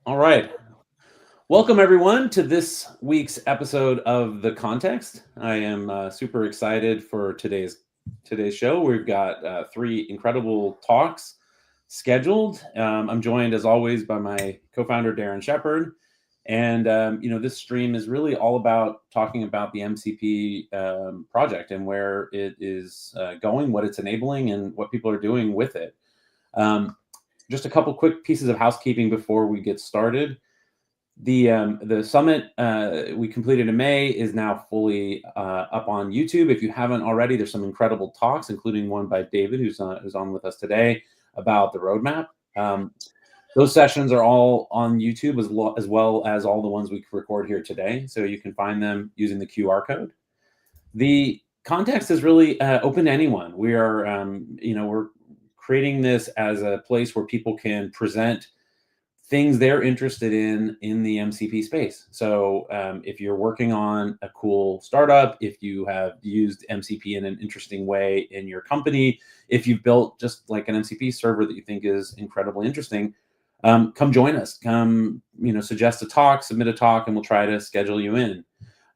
All right. Welcome, everyone, to this week's episode of The Context. I am super excited for today's show. We've got three incredible talks scheduled. I'm joined, as always, by my co-founder, Darren Shepard. And, this stream is really all about talking about the MCP project and where it is going, what it's enabling, and what people are doing with it. Just a couple quick pieces of housekeeping before we get started. The summit we completed in May is now fully up on YouTube. If you haven't already, there's some incredible talks, including one by David, who's on with us today, about the roadmap. Those sessions are all on YouTube as well as all the ones we record here today. So you can find them using the QR code. The context is really open to anyone. We are, we're creating this as a place where people can present things they're interested in the MCP space. So if you're working on a cool startup, if you have used MCP in an interesting way in your company, if you've built just like an MCP server that you think is incredibly interesting, come join us. Come, suggest a talk, submit a talk, and we'll try to schedule you in.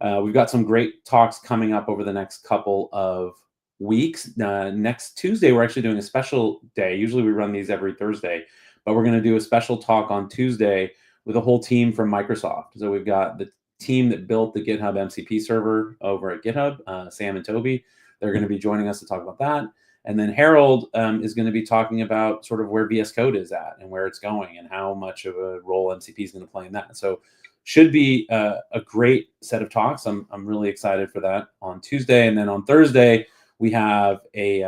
We've got some great talks coming up over the next couple of weeks. Next Tuesday, we're actually doing a special day. Usually we run these every Thursday, but we're going to do a special talk on Tuesday with a whole team from Microsoft. So we've got the team that built the GitHub MCP server over at GitHub, Sam and Toby. They're going to be joining us to talk about that. And then Harold is going to be talking about sort of where VS Code is at and where it's going and how much of a role MCP is going to play in that. So should be a great set of talks. I'm really excited for that on Tuesday. And then on Thursday, we have a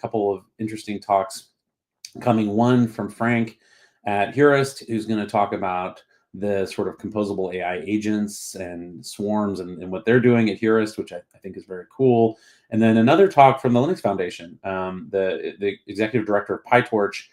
couple of interesting talks coming. One from Frank at Hurist, who's going to talk about the sort of composable AI agents and swarms and what they're doing at Hurist, which I think is very cool. And then another talk from the Linux Foundation. The executive director of PyTorch,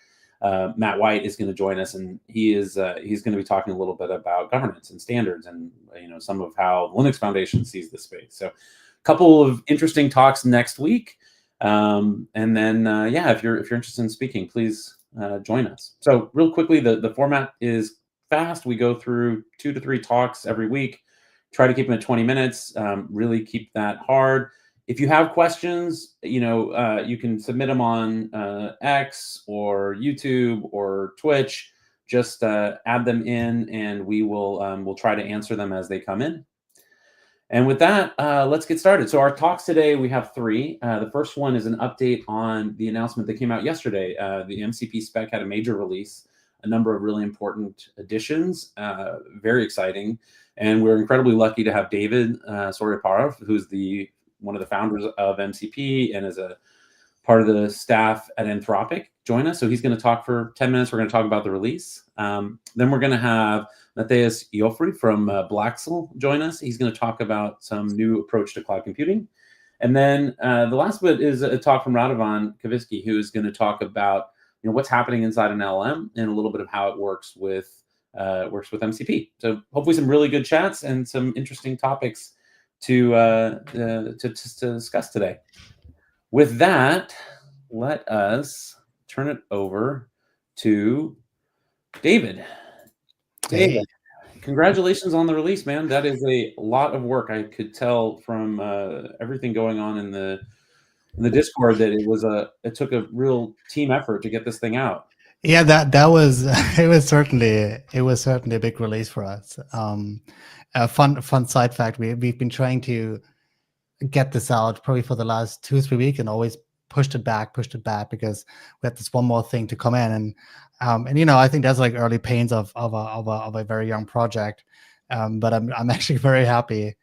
Matt White, is going to join us, and he's going to be talking a little bit about governance and standards and some of how the Linux Foundation sees the space. So a couple of interesting talks next week. And then, if you're interested in speaking, please join us. So real quickly, the format is fast. We go through 2 to 3 talks every week. Try to keep them at 20 minutes. Really keep that hard. If you have questions, you can submit them on X or YouTube or Twitch. Just add them in, and we'll try to answer them as they come in. And with that, let's get started. So our talks today, we have 3. The first one is an update on the announcement that came out yesterday. The MCP spec had a major release, a number of really important additions, very exciting. And we're incredibly lucky to have David Soria Parra, who's one of the founders of MCP and is a part of the staff at Anthropic, join us. So he's going to talk for 10 minutes. We're going to talk about the release. Then we're going to have Mathis Joffre from Blaxel join us. He's going to talk about some new approach to cloud computing. And then the last bit is a talk from Radovan Kavicky, who is going to talk about what's happening inside an LLM and a little bit of how it works with MCP. So hopefully some really good chats and some interesting topics to discuss today. With that, let us turn it over to David. David, congratulations on the release, man. That is a lot of work. I could tell from everything going on in the Discord that it took a real team effort to get this thing out. Yeah, that was it was certainly a big release for us. A fun side fact: we've been trying to get this out probably for the last 2-3 weeks and always pushed it back because we had this one more thing to come in, and I think that's like early pains of a very young project, but I'm actually very happy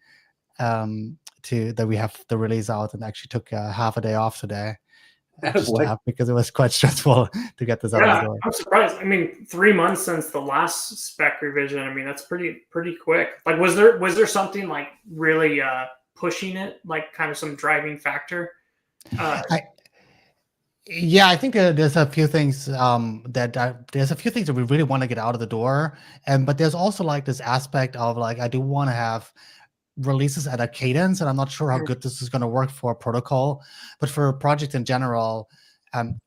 that we have the release out, and actually took half a day off today because it was quite stressful to get this out of the door. I'm surprised. I mean, 3 months since the last spec revision. I mean, that's pretty quick. Like, was there something like really pushing it, like kind of some driving factor? I think there's a few things that we really want to get out of the door, but there's also like this aspect of like, I do want to have releases at a cadence, and I'm not sure how good this is going to work for a protocol, but for a project in general,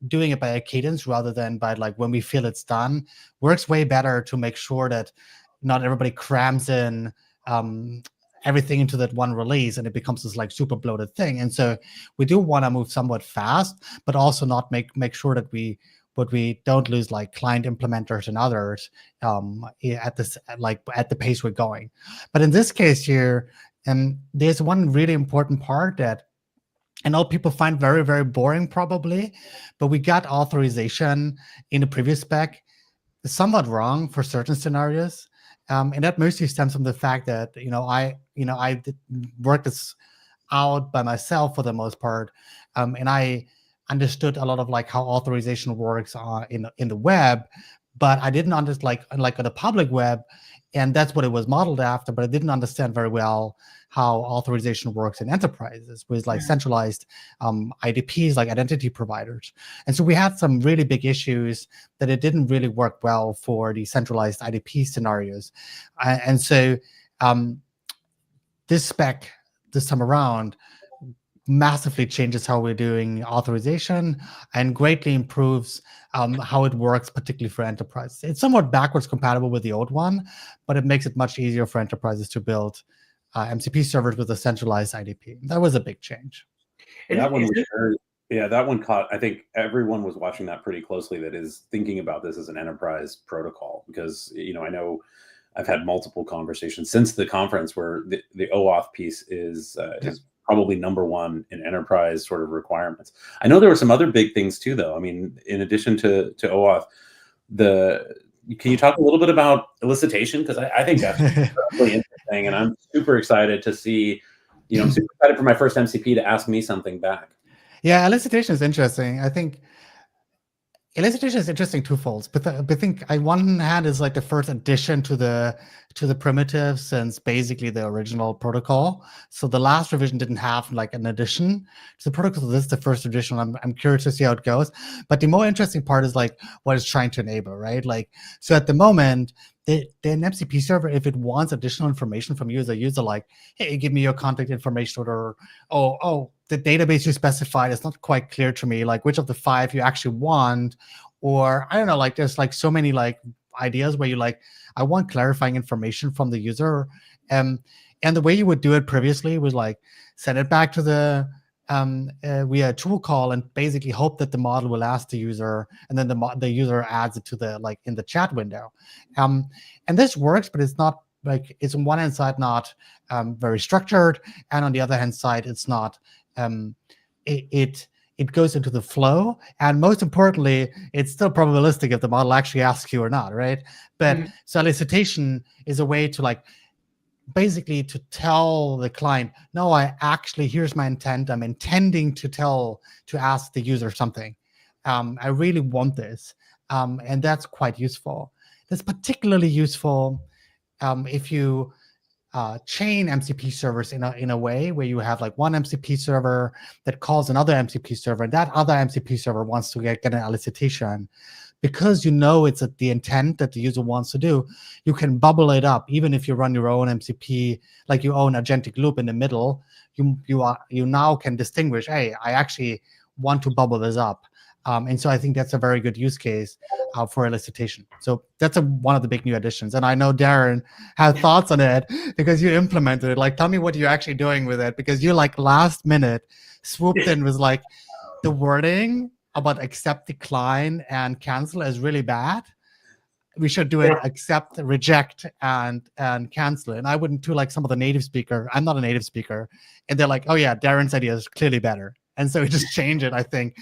doing it by a cadence rather than by like when we feel it's done works way better to make sure that not everybody crams in everything into that one release and it becomes this like super bloated thing. And so we do want to move somewhat fast, but also not make sure that we don't lose like client implementers and others at the pace we're going. But in this case here, there's one really important part that I know people find very, very boring probably, but we got authorization in the previous spec somewhat wrong for certain scenarios. And that mostly stems from the fact that, I worked this out by myself for the most part. And I understood a lot of like how authorization works in the web, but I didn't understand like on the public web, and that's what it was modeled after, but I didn't understand very well how authorization works in enterprises with like centralized IDPs, like identity providers. And so we had some really big issues that it didn't really work well for the centralized IDP scenarios. And so this spec this time around massively changes how we're doing authorization and greatly improves how it works, particularly for enterprises. It's somewhat backwards compatible with the old one, but it makes it much easier for enterprises to build MCP servers with a centralized IDP. That was a big change. That one was that one caught. I think everyone was watching that pretty closely. That is thinking about this as an enterprise protocol, because I know I've had multiple conversations since the conference where the OAuth piece is probably number one in enterprise sort of requirements. I know there were some other big things too, though. I mean, in addition to OAuth, can you talk a little bit about elicitation? Because I think that's really interesting, and I'm super excited to see. I'm super excited for my first MCP to ask me something back. Yeah, elicitation is interesting. I think elicitation is interesting twofold, but I think on one hand is like the first addition to the primitive since basically the original protocol. So the last revision didn't have like an addition to the protocol. So this is the first edition. I'm curious to see how it goes. But the more interesting part is like what it's trying to enable, right? Like, so at the moment, an MCP server, if it wants additional information from you as a user, like, hey, give me your contact information, or the database you specified is not quite clear to me, like which of the 5 you actually want, or I don't know, like there's like so many like ideas where you like, I want clarifying information from the user. And the way you would do it previously was like send it back to the via tool call and basically hope that the model will ask the user, and then the user adds it to the like in the chat window. And this works, but it's not like, it's on one hand side not very structured, and on the other hand side it's not it goes into the flow, and most importantly, it's still probabilistic if the model actually asks you or not, right? But so elicitation is a way to like basically to tell the client, no, here's my intent. I'm intending to ask the user something. I really want this. And that's quite useful. That's particularly useful if you chain MCP servers in a way where you have like one MCP server that calls another MCP server, and that other MCP server wants to get an elicitation. Because it's at the intent that the user wants to do, you can bubble it up. Even if you run your own MCP, like your own agentic loop in the middle, you now can distinguish, hey, I actually want to bubble this up. And so I think that's a very good use case for elicitation. So that's one of the big new additions. And I know Darren had thoughts on it because you implemented it. Like, tell me what you're actually doing with it, because you like last minute swooped in with like the wording about accept, decline, and cancel is really bad. We should do it accept, reject, and cancel. And I wouldn't do like some of the native speaker. I'm not a native speaker. And they're like, oh yeah, Darren's idea is clearly better. And so we just change it, I think,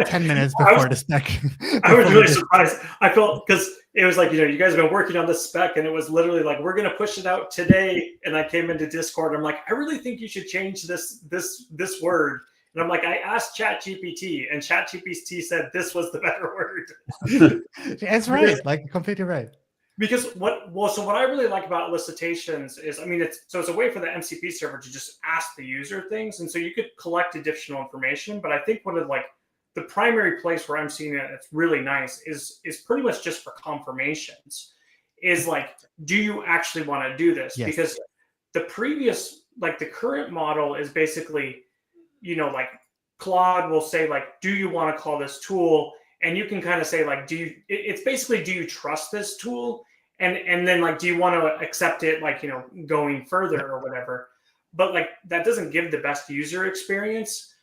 10 minutes before the spec. I was really surprised. I felt, because it was like, you guys have been working on this spec, and it was literally like, we're going to push it out today. And I came into Discord. I'm like, I really think you should change this word. And I'm like, I asked ChatGPT, and ChatGPT said this was the better word. It's right, like completely right. Because what I really like about elicitations is, I mean, it's a way for the MCP server to just ask the user things, and so you could collect additional information. But I think one of like the primary place where I'm seeing it, it's really nice, is pretty much just for confirmations. Is like, do you actually want to do this? Yes. Because the previous, like the current model is basically, like Claude will say like, do you want to call this tool? And you can kind of say like, it's basically, do you trust this tool? And then like, do you want to accept it, like, going further or whatever? But like, that doesn't give the best user experience,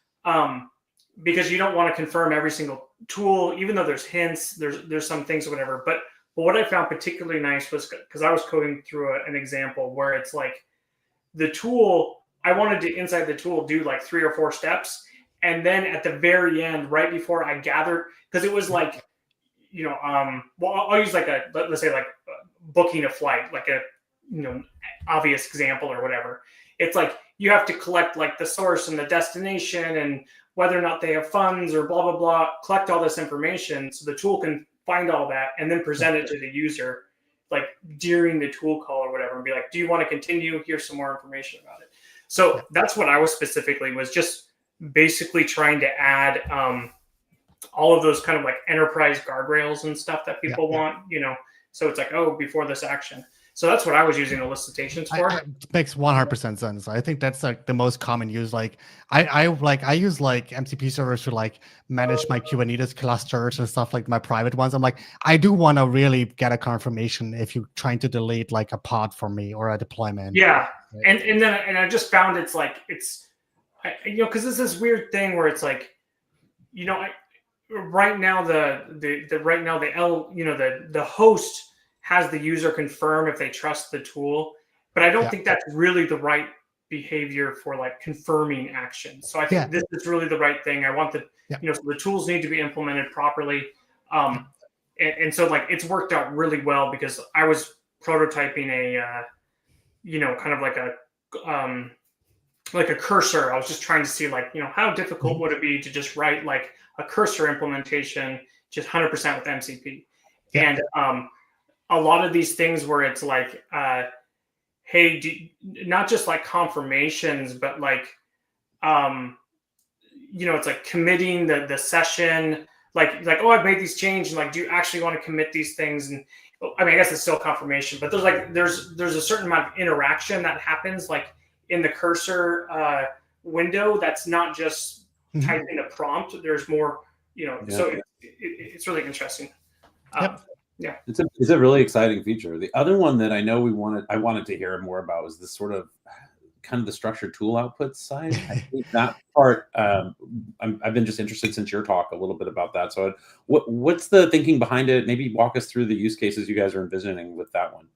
because you don't want to confirm every single tool, even though there's hints, there's some things or whatever. But what I found particularly nice was, because I was coding through an example where it's like the tool, I wanted to inside the tool do like 3 or 4 steps. And then at the very end, right before I gathered, because it was like, well, I'll use like let's say like booking a flight, like a, obvious example or whatever. It's like, you have to collect like the source and the destination and whether or not they have funds or blah, blah, blah, collect all this information so the tool can find all that and then present it to the user, like during the tool call or whatever, and be like, do you want to continue? Here's some more information about it. So that's what I was specifically, was just basically trying to add all of those kind of like enterprise guardrails and stuff that people want, so it's like, oh, before this action. So that's what I was using elicitations for. It makes 100% sense. I think that's like the most common use. Like I use like MCP servers to like manage my Kubernetes clusters and stuff, like my private ones. I'm like, I do want to really get a confirmation if you're trying to delete like a pod for me or a deployment. Yeah. Right. And I just found it's like, because it's this weird thing where it's like, right now the host has the user confirm if they trust the tool, but I don't think that's really the right behavior for like confirming action. So I think this is really the right thing. I want so the tools need to be implemented properly. And so like it's worked out really well, because I was prototyping a, kind of like a cursor. I was just trying to see like, how difficult would it be to just write like a cursor implementation, just 100% with MCP. And a lot of these things where it's like, hey, not just like confirmations, but like, it's like committing the session, like, oh, I've made these changes, and like, do you actually want to commit these things? And I mean, I guess it's still confirmation, but there's a certain amount of interaction that happens like in the cursor window. That's not just typing a prompt. There's more, so it's really interesting. Yeah, it's a really exciting feature. The other one that I know I wanted to hear more about was this sort of kind of the structured tool output side. I think that part, I've been just interested since your talk a little bit about that. So what's the thinking behind it? Maybe walk us through the use cases you guys are envisioning with that one.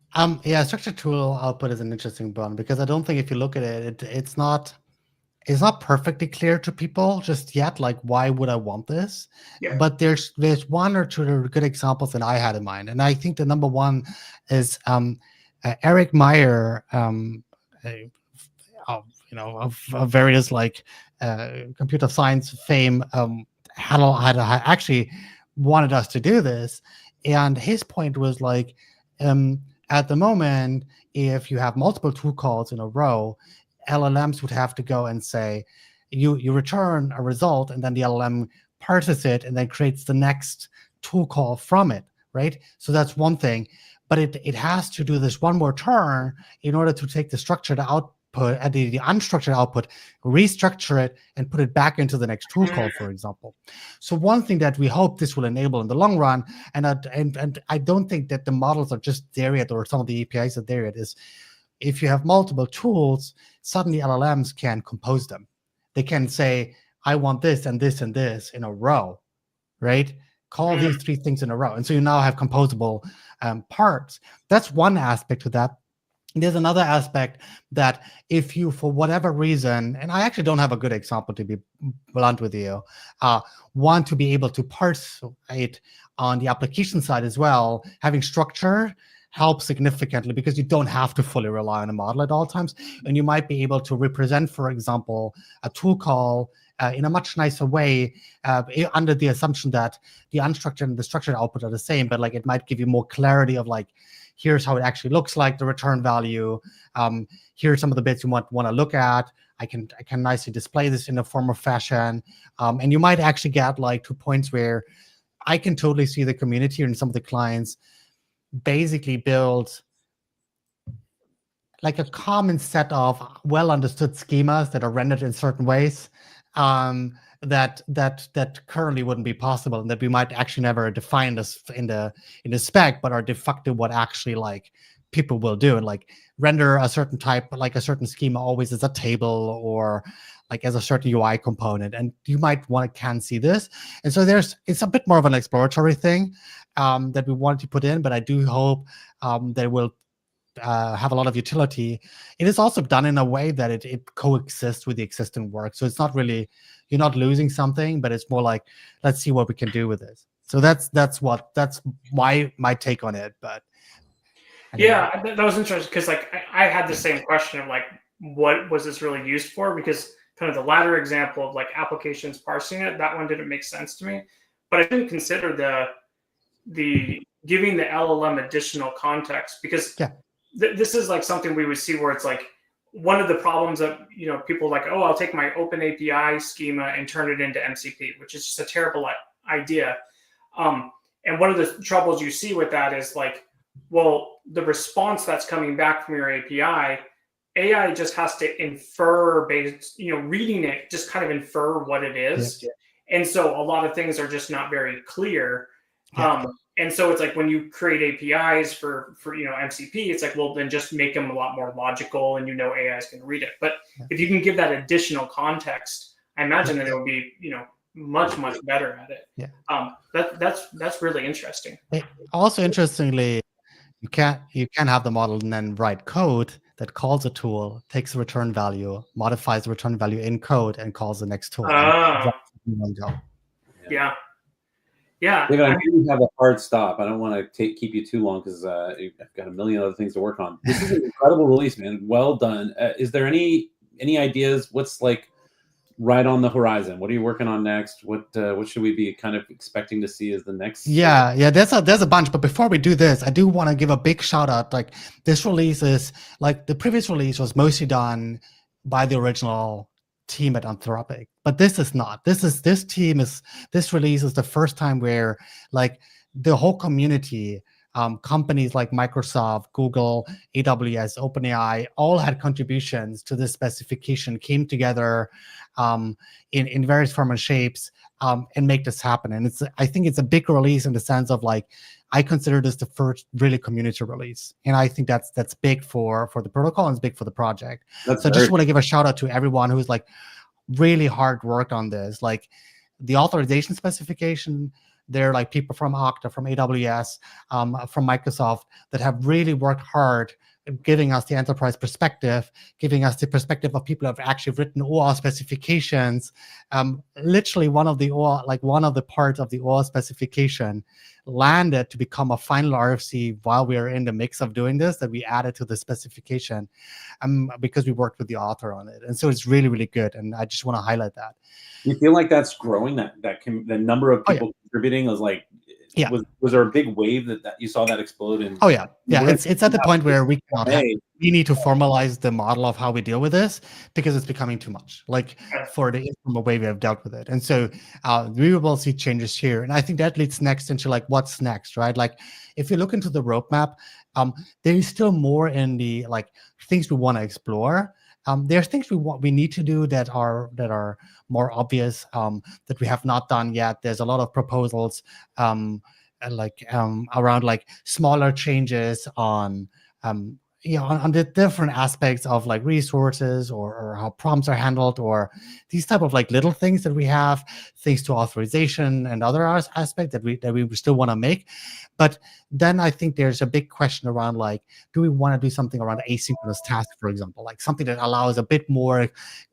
Structured tool output is an interesting one, because I don't think if you look at it, it's not perfectly clear to people just yet, like, why would I want this? But there's 1 or 2 good examples that I had in mind. And I think the number one is Eric Meyer, of various like computer science fame, had actually wanted us to do this. And his point was like, at the moment, if you have multiple tool calls in a row, LLMs would have to go and say, you return a result, and then the LLM parses it and then creates the next tool call from it, right? So that's one thing. But it has to do this one more turn in order to take the structured output and the unstructured output, restructure it, and put it back into the next tool call, for example. So one thing that we hope this will enable in the long run, and I don't think that the models are just there yet, or some of the APIs are there yet, is if you have multiple tools, suddenly LLMs can compose them. They can say, I want this and this and this in a row, right? Call these 3 things in a row. And so you now have composable parts. That's one aspect to that. There's another aspect that if you, for whatever reason, and I actually don't have a good example to be blunt with you, want to be able to parse it on the application side as well, having structure helps significantly, because you don't have to fully rely on a model at all times. And you might be able to represent, for example, a tool call in a much nicer way, under the assumption that the unstructured and the structured output are the same, but like it might give you more clarity of like, here's how it actually looks like, the return value. Here's some of the bits you want to look at. I can nicely display this in a formal fashion. And you might actually get like to points where I can totally see the community and some of the clients basically build like a common set of well understood schemas that are rendered in certain ways, that currently wouldn't be possible, and that we might actually never define this in the spec, but are de facto what actually like people will do, and like render a certain type, like a certain schema always as a table or like as a certain UI component, and you might can see this. And so it's a bit more of an exploratory thing that we wanted to put in, but I do hope that it will have a lot of utility. It is also done in a way that it coexists with the existing work. So it's not really, you're not losing something, but it's more like, let's see what we can do with this. So that's my take on it. But anyway. Yeah, that was interesting because like I had the same question of like, what was this really used for? Because kind of the latter example of like applications parsing it, that one didn't make sense to me. But I didn't consider the giving the LLM additional context, because this is like something we would see where it's like one of the problems that, you know, people like, oh, I'll take my open API schema and turn it into MCP, which is just a terrible idea. And one of the troubles you see with that is like, well, the response that's coming back from your API, AI just has to infer based, you know, reading it, just kind of infer what it is. Yeah. And so a lot of things are just not very clear. Yeah. And so it's like when you create APIs for you know MCP, it's like, well, then just make them a lot more logical, and you know AI is going to read it. But if you can give that additional context, I imagine that it would be, you know, much better at it. Yeah. That's really interesting. Also, interestingly, you can have the model and then write code that calls a tool, takes a return value, modifies the return value in code, and calls the next tool. Yeah. Yeah, David, I know you have a hard stop. I don't want to keep you too long because I've got a million other things to work on. This is an incredible release, man. Well done. Is there any ideas? What's like right on the horizon? What are you working on next? What should we be kind of expecting to see as the next? Yeah. There's a bunch. But before we do this, I do want to give a big shout out. Like this release is like the previous release was mostly done by the original team at Anthropic, but this is not. This release is the first time where like the whole community, companies like Microsoft, Google, AWS, OpenAI, all had contributions to this specification, came together in various forms and shapes and make this happen. And I think it's a big release in the sense of like, I consider this the first really community release, and I think that's big for the protocol and it's big for the project. So I just want to give a shout out to everyone who's like really hard work on this. Like the authorization specification, they're like people from Okta, from AWS, from Microsoft that have really worked hard, giving us the enterprise perspective, giving us the perspective of people who have actually written OAuth specifications. Literally one of the parts of the OAuth specification landed to become a final RFC while we are in the mix of doing this, that we added to the specification because we worked with the author on it. And so it's really, really good. And I just want to highlight that. You feel like that's growing, the number of people contributing was like, was there a big wave that you saw that explode? It's at the point where we need to formalize the model of how we deal with this, because it's becoming too much, like for the informal way we have dealt with it. And so we will see changes here. And I think that leads next into like, what's next, right? Like if you look into the roadmap, there is still more in the like things we want to explore. There are things we need to do that are more obvious, that we have not done yet. There's a lot of proposals around like smaller changes on on the different aspects of like resources or how prompts are handled, or these type of like little things that we have, things to authorization and other aspects that we still want to make. But then I think there's a big question around like, do we want to do something around asynchronous tasks, for example, like something that allows a bit more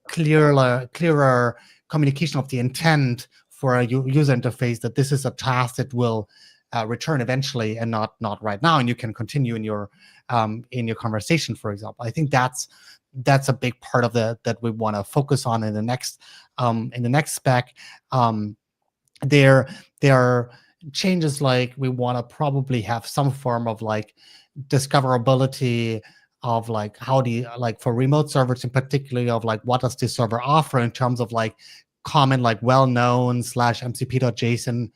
clearer communication of the intent for a user interface, that this is a task that will return eventually and not right now, and you can continue in your conversation, for example. I think that's a big part of that we want to focus on in the next spec. There are changes like we want to probably have some form of like discoverability of like how do you, like for remote servers in particular, of like what does this server offer in terms of like common like well-known /mcp.json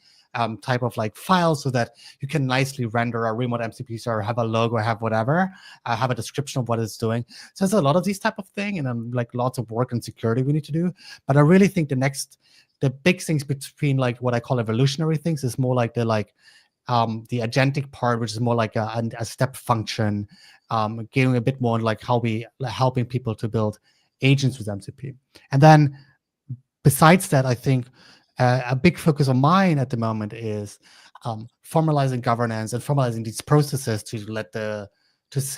type of like files, so that you can nicely render a remote MCP server, have a logo, have whatever, have a description of what it's doing. So there's a lot of these type of thing, and like lots of work and security we need to do. But I really think the next the big things between like what I call evolutionary things is more like the agentic part, which is more like a step function, giving a bit more like how we helping people to build agents with MCP. And then besides that, I think a big focus of mine at the moment is formalizing governance and formalizing these processes to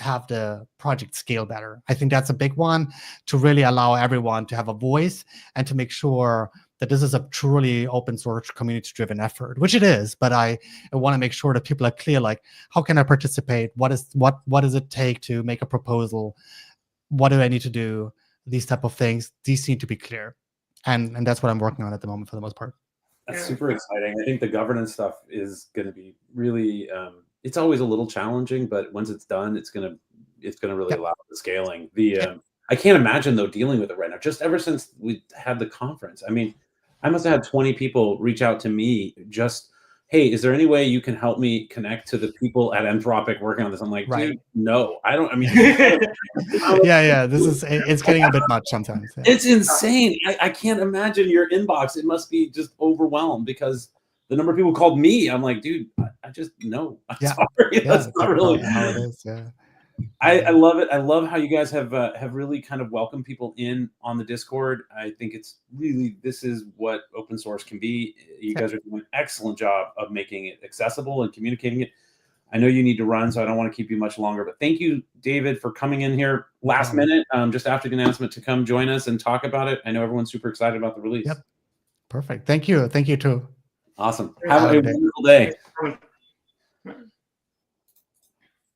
have the project scale better. I think that's a big one, to really allow everyone to have a voice and to make sure that this is a truly open source community driven effort, which it is. But I want to make sure that people are clear, like, how can I participate? What does it take to make a proposal? What do I need to do? These type of things, these need to be clear. And that's what I'm working on at the moment for the most part. That's super exciting. I think the governance stuff is going to be really, it's always a little challenging, but once it's done, it's going to really allow the scaling. I can't imagine though dealing with it right now, just ever since we had the conference. I mean, I must have had 20 people reach out to me just, hey, is there any way you can help me connect to the people at Anthropic working on this? I'm like, dude, no, I don't, I mean. It's getting a bit much sometimes. Yeah. It's insane. I can't imagine your inbox. It must be just overwhelmed because the number of people called me. I'm like, dude, I just, no. I'm sorry. That's not really how it is. Yeah. I love it. I love how you guys have really kind of welcomed people in on the Discord. I think it's really, this is what open source can be. You guys are doing an excellent job of making it accessible and communicating it. I know you need to run, so I don't want to keep you much longer, but thank you, David, for coming in here last minute, just after the announcement, to come join us and talk about it. I know everyone's super excited about the release. Yep. Perfect. Thank you. Thank you too. Awesome. Have a wonderful day.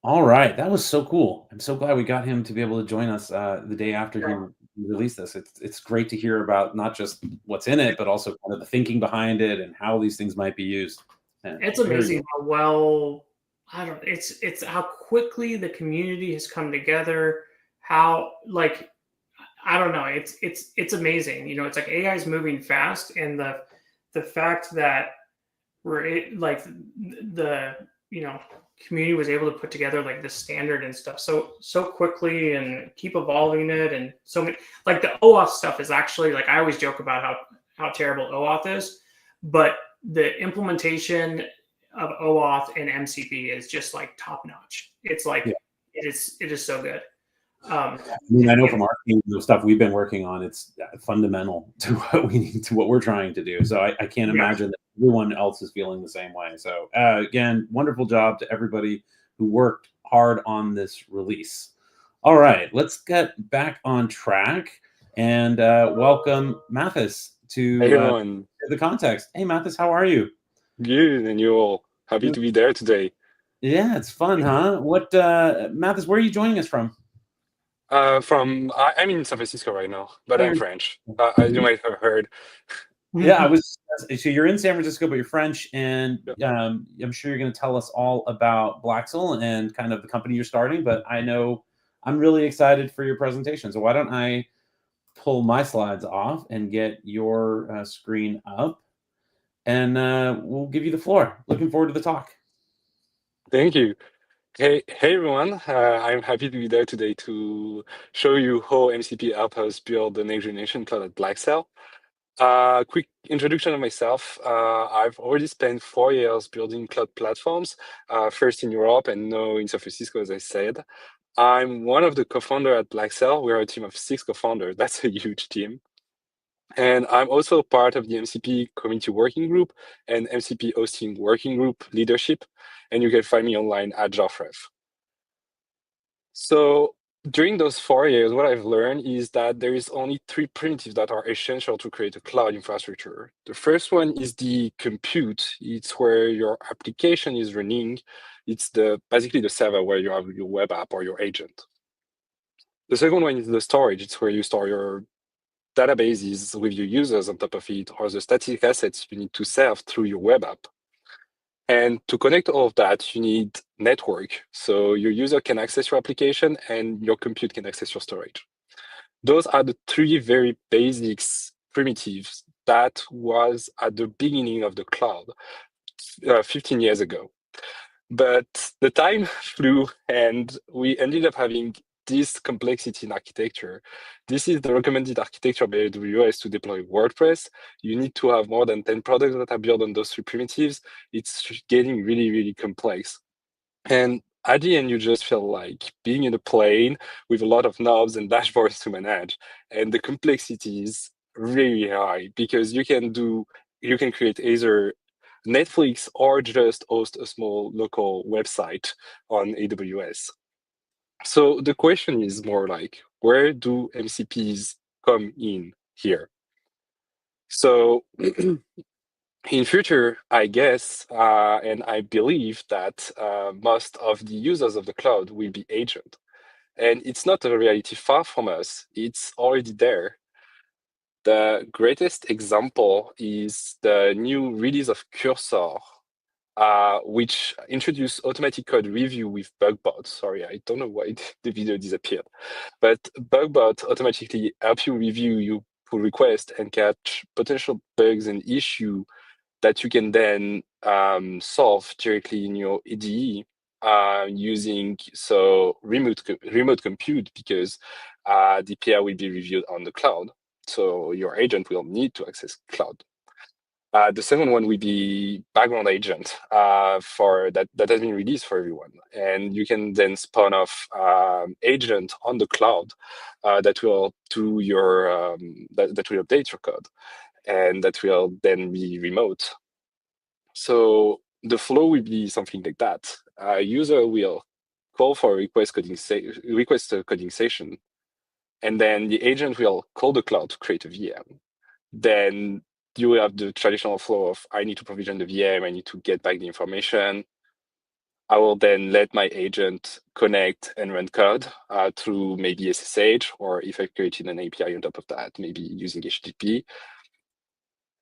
All right. That was so cool. I'm so glad we got him to be able to join us the day after he released this. It's great to hear about not just what's in it, but also kind of the thinking behind it and how these things might be used. And it's amazing how well, it's how quickly the community has come together. How, like, I don't know, it's amazing. You know, it's like AI is moving fast, and the fact that the community was able to put together like the standard and stuff so quickly and keep evolving it. And so many, like the OAuth stuff is actually, like, I always joke about how terrible OAuth is, but the implementation of OAuth and MCP is just like top notch. It's like, it is so good. I mean, I know from our team, the stuff we've been working on, it's fundamental to what we need, to what we're trying to do. So I can't imagine that everyone else is feeling the same way. So again, wonderful job to everybody who worked hard on this release. All right, let's get back on track and welcome Mathis to the context. Hey, Mathis, how are you? Good, and you all? Happy to be there today. Yeah, it's fun, huh? What, Mathis, where are you joining us from? I'm in San Francisco right now, but I'm French. As you might have heard. Yeah, so you're in San Francisco, but you're French, and I'm sure you're going to tell us all about Blaxel and kind of the company you're starting, but I know I'm really excited for your presentation. So why don't I pull my slides off and get your screen up, and we'll give you the floor. Looking forward to the talk. Thank you. Hey everyone, I'm happy to be there today to show you how MCP helped us build the next generation cloud at Blaxel. Quick introduction of myself. I've already spent 4 years building cloud platforms, first in Europe and now in San Francisco, as I said. I'm one of the co-founders at Blaxel. We're a team of 6 co-founders. That's a huge team. And I'm also part of the MCP community working group and MCP hosting working group leadership. And you can find me online at Joffre. So during those 4 years, what I've learned is that there is only 3 primitives that are essential to create a cloud infrastructure. The first one is the compute. It's where your application is running. It's basically the server where you have your web app or your agent. The second one is the storage. It's where you store your databases with your users on top of it, or the static assets you need to serve through your web app. And to connect all of that, you need network. So your user can access your application and your compute can access your storage. Those are the 3 very basics primitives that was at the beginning of the cloud 15 years ago. But the time flew and we ended up having this complexity in architecture. This is the recommended architecture by AWS to deploy WordPress. You need to have more than 10 products that are built on those 3 primitives. It's getting really, really complex. And at the end, you just feel like being in a plane with a lot of knobs and dashboards to manage. And the complexity is really high because you can create either Netflix or just host a small local website on AWS. So the question is more like, where do MCPs come in here? So in future, I guess, and I believe that most of the users of the cloud will be agent. And it's not a reality far from us. It's already there. The greatest example is the new release of Cursor, which introduced automatic code review with BugBot. Sorry, I don't know why the video disappeared. But BugBot automatically helps you review your pull request and catch potential bugs and issues that you can then solve directly in your IDE using remote compute, because the API will be reviewed on the cloud. So your agent will need to access cloud. The second one will be background agent for that has been released for everyone, and you can then spawn off agent on the cloud that will do your that will update your code, and that will then be remote. So the flow will be something like that. A user will call for a request coding session, and then the agent will call the cloud to create a VM. Then you will have the traditional flow of, I need to provision the VM, I need to get back the information. I will then let my agent connect and run code through maybe SSH, or if I created an API on top of that, maybe using HTTP.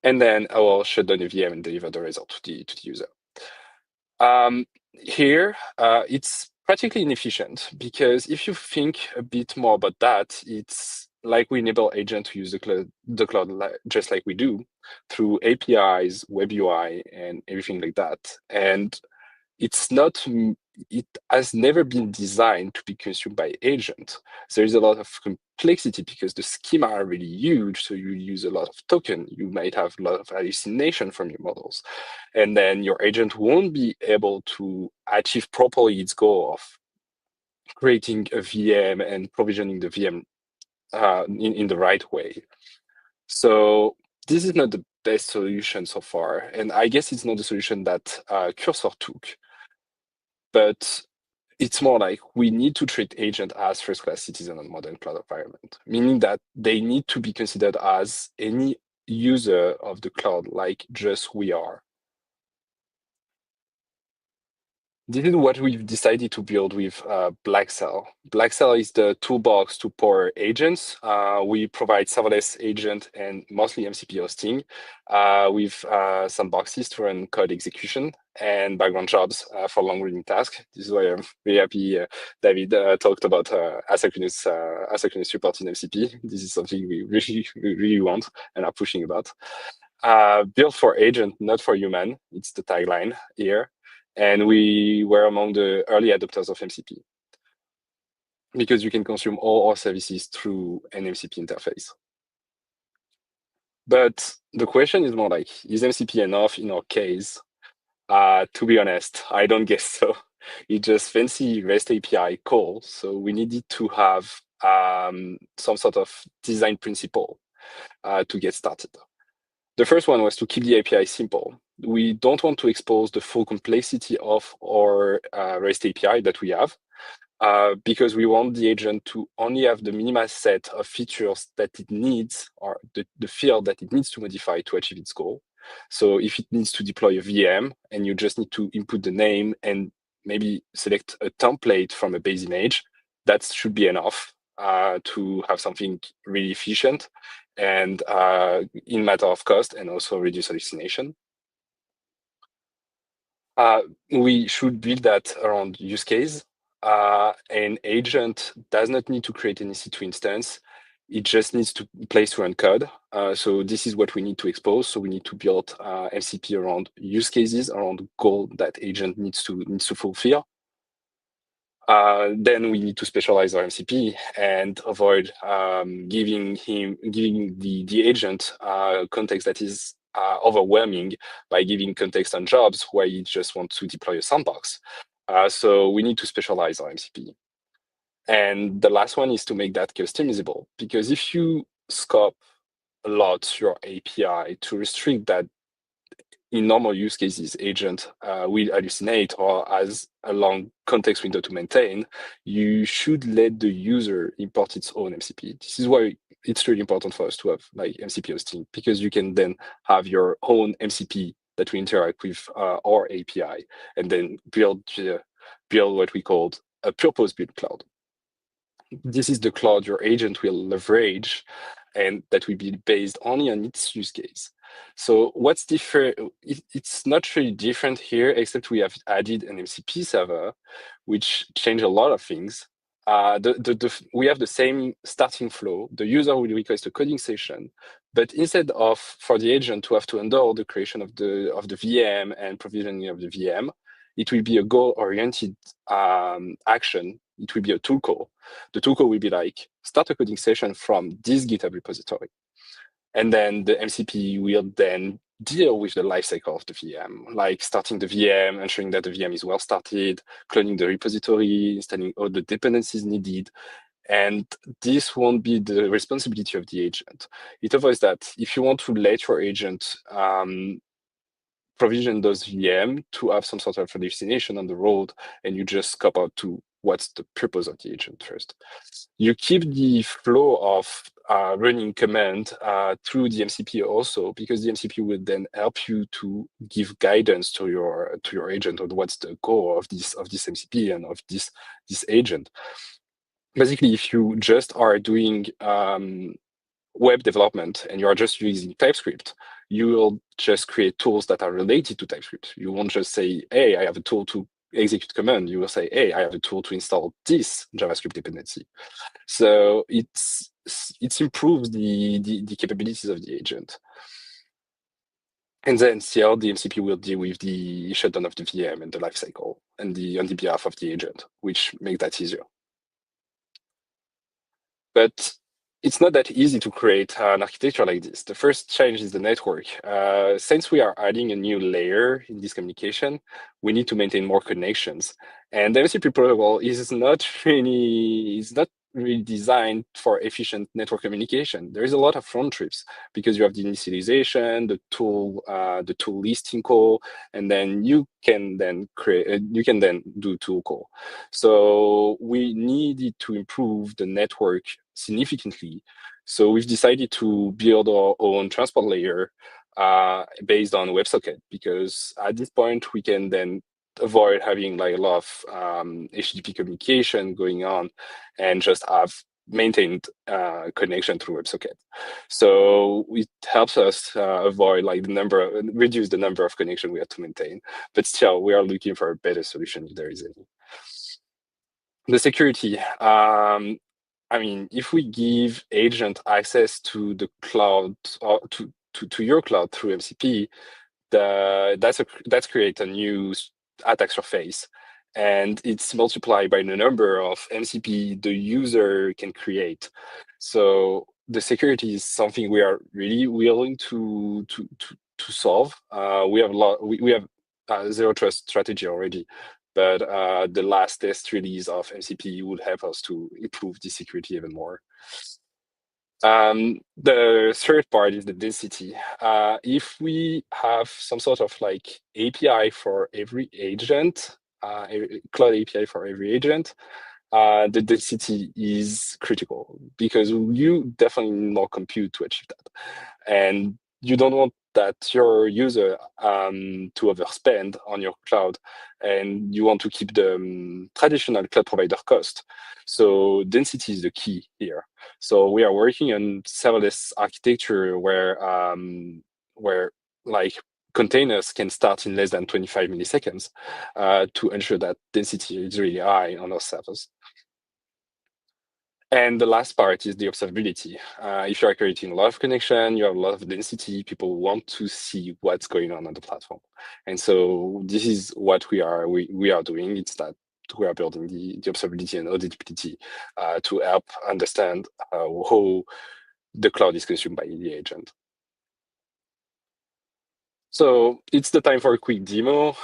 And then I will shut down the VM and deliver the result to the user. Here, it's practically inefficient, because if you think a bit more about that, it's like we enable agent to use the cloud just like we do, through APIs, web UI, and everything like that. And it has never been designed to be consumed by agent. There is a lot of complexity because the schema are really huge. So you use a lot of token. You might have a lot of hallucination from your models. And then your agent won't be able to achieve properly its goal of creating a VM and provisioning the VM in the right way. So this is not the best solution so far. And I guess it's not the solution that Cursor took. But it's more like we need to treat agent as first-class citizen on modern cloud environment, meaning that they need to be considered as any user of the cloud, like just we are. This is what we've decided to build with Blaxel. Blaxel is the toolbox to power agents. We provide serverless agent and mostly MCP hosting with some boxes to run code execution and background jobs for long-running tasks. This is why I'm very happy David talked about asynchronous support in MCP. This is something we really want and are pushing about. Built for agent, not for human. It's the tagline here. And we were among the early adopters of MCP, because you can consume all our services through an MCP interface. But the question is more like, is MCP enough in our case? To be honest, I don't guess so. It's just fancy REST API call. So we needed to have some sort of design principle to get started. The first one was to keep the API simple. We don't want to expose the full complexity of our REST API that we have, because we want the agent to only have the minimal set of features that it needs, or the field that it needs to modify to achieve its goal. So if it needs to deploy a VM and you just need to input the name and maybe select a template from a base image, that should be enough to have something really efficient and in matter of cost, and also reduce hallucination. We should build that around use case. An agent does not need to create an EC2 instance. It just needs to place to run code. So this is what we need to expose. So we need to build MCP around use cases, around goal that agent needs to fulfill. Then we need to specialize our MCP and avoid giving the agent context that is overwhelming by giving context on jobs where you just want to deploy a sandbox. So we need to specialize our MCP. And the last one is to make that customizable, because if you scope a lot your API to restrict that in normal use cases, agent will hallucinate or has a long context window to maintain, you should let the user import its own MCP. This is why it's really important for us to have like MCP hosting, because you can then have your own MCP that will interact with our API and then build what we call a purpose-built cloud. This is the cloud your agent will leverage, and that will be based only on its use case. So what's different? It's not really different here, except we have added an MCP server, which changed a lot of things. We have the same starting flow. The user will request a coding session, but instead of for the agent to have to handle the creation of the VM and provisioning of the VM, it will be a goal-oriented action. It will be a tool call. The tool call will be like, start a coding session from this GitHub repository. And then the MCP will then deal with the lifecycle of the VM, like starting the VM, ensuring that the VM is well started, cloning the repository, installing all the dependencies needed. And this won't be the responsibility of the agent. It avoids that. If you want to let your agent provision those VM to have some sort of hallucination on the road, and you just scope out to what's the purpose of the agent first. You keep the flow of running command through the MCP also, because the MCP will then help you to give guidance to your agent on what's the goal of this MCP and of this agent. Basically, if you just are doing web development and you are just using TypeScript, you will just create tools that are related to TypeScript. You won't just say, hey, I have a tool to execute command. You will say, hey, I have a tool to install this JavaScript dependency. So it improves the capabilities of the agent. And then still the MCP will deal with the shutdown of the VM and the lifecycle and on the behalf of the agent, which makes that easier. But it's not that easy to create an architecture like this. The first challenge is the network. Since we are adding a new layer in this communication, we need to maintain more connections. And the MCP protocol is not really designed for efficient network communication. There is a lot of round trips because you have the initialization, the tool listing call, and then you can then do tool call. So we needed to improve the network significantly. So we've decided to build our own transport layer based on WebSocket, because at this point we can then avoid having like a lot of HTTP communication going on and just have maintained connection through WebSocket. So it helps us avoid like reduce the number of connections we have to maintain. But still, we are looking for a better solution if there is any. The security. I mean, if we give agent access to the cloud or to your cloud through MCP, that's create a new attack surface, and it's multiplied by the number of MCP the user can create. So the security is something we are really willing to solve. We have a zero trust strategy already, but the last test release of MCP would help us to improve the security even more. The third part is the density. If we have some sort of like API for every agent, a cloud API for every agent, the density is critical, because you definitely need more compute to achieve that. And you don't want that your user to overspend on your cloud, and you want to keep the traditional cloud provider cost. So density is the key here. So we are working on serverless architecture where like containers can start in less than 25 milliseconds to ensure that density is really high on our servers. And the last part is the observability. If you are creating a lot of connection, you have a lot of density, people want to see what's going on the platform. And so this is what we are doing. It's that who are building the observability and auditability to help understand how the cloud is consumed by the agent. So it's the time for a quick demo.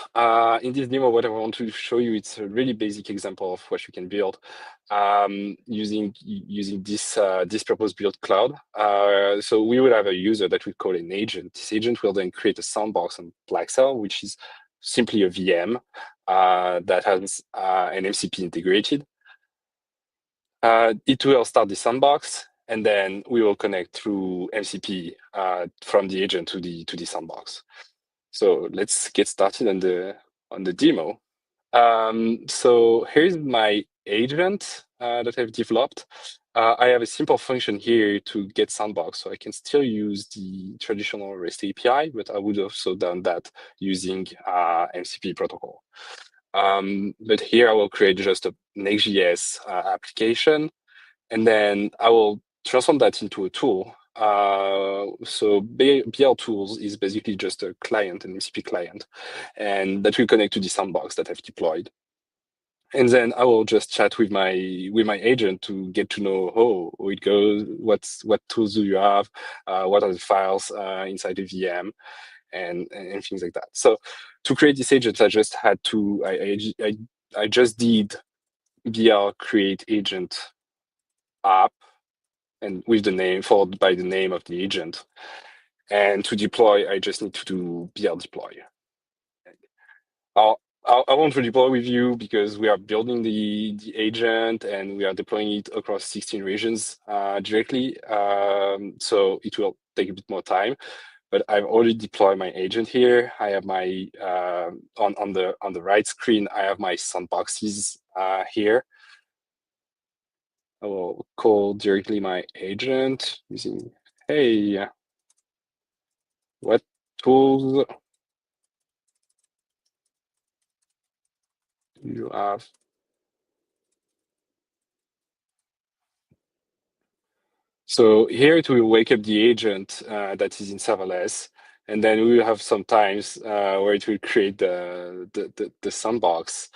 In this demo, what I want to show you, it's a really basic example of what you can build using this purpose-built cloud. So we will have a user that we call an agent. This agent will then create a sandbox on Blaxel, which is simply a VM that has an MCP integrated. It will start the sandbox, and then we will connect through MCP from the agent to the sandbox. So let's get started on the demo. So here's my agent that I've developed. I have a simple function here to get sandbox, so I can still use the traditional REST API, but I would also done that using MCP protocol. But here I will create just an Next.js application, and then I will transform that into a tool. So BL Tools is basically just a client, an MCP client, and that will connect to the sandbox that I've deployed. And then I will just chat with my agent to get to know how it goes, what tools do you have, what are the files inside the VM, and things like that. So to create this agent, I just had to I just did BL create agent app, and with the name followed by the name of the agent. And to deploy, I just need to do BL deploy. I won't deploy with you because we are building the agent and we are deploying it across 16 regions directly. So it will take a bit more time. But I've already deployed my agent here. I have my on the right screen, I have my sandboxes here. I will call directly my agent using, hey, what tools do you have? So here it will wake up the agent that is in serverless, and then we will have some times where it will create the sandbox.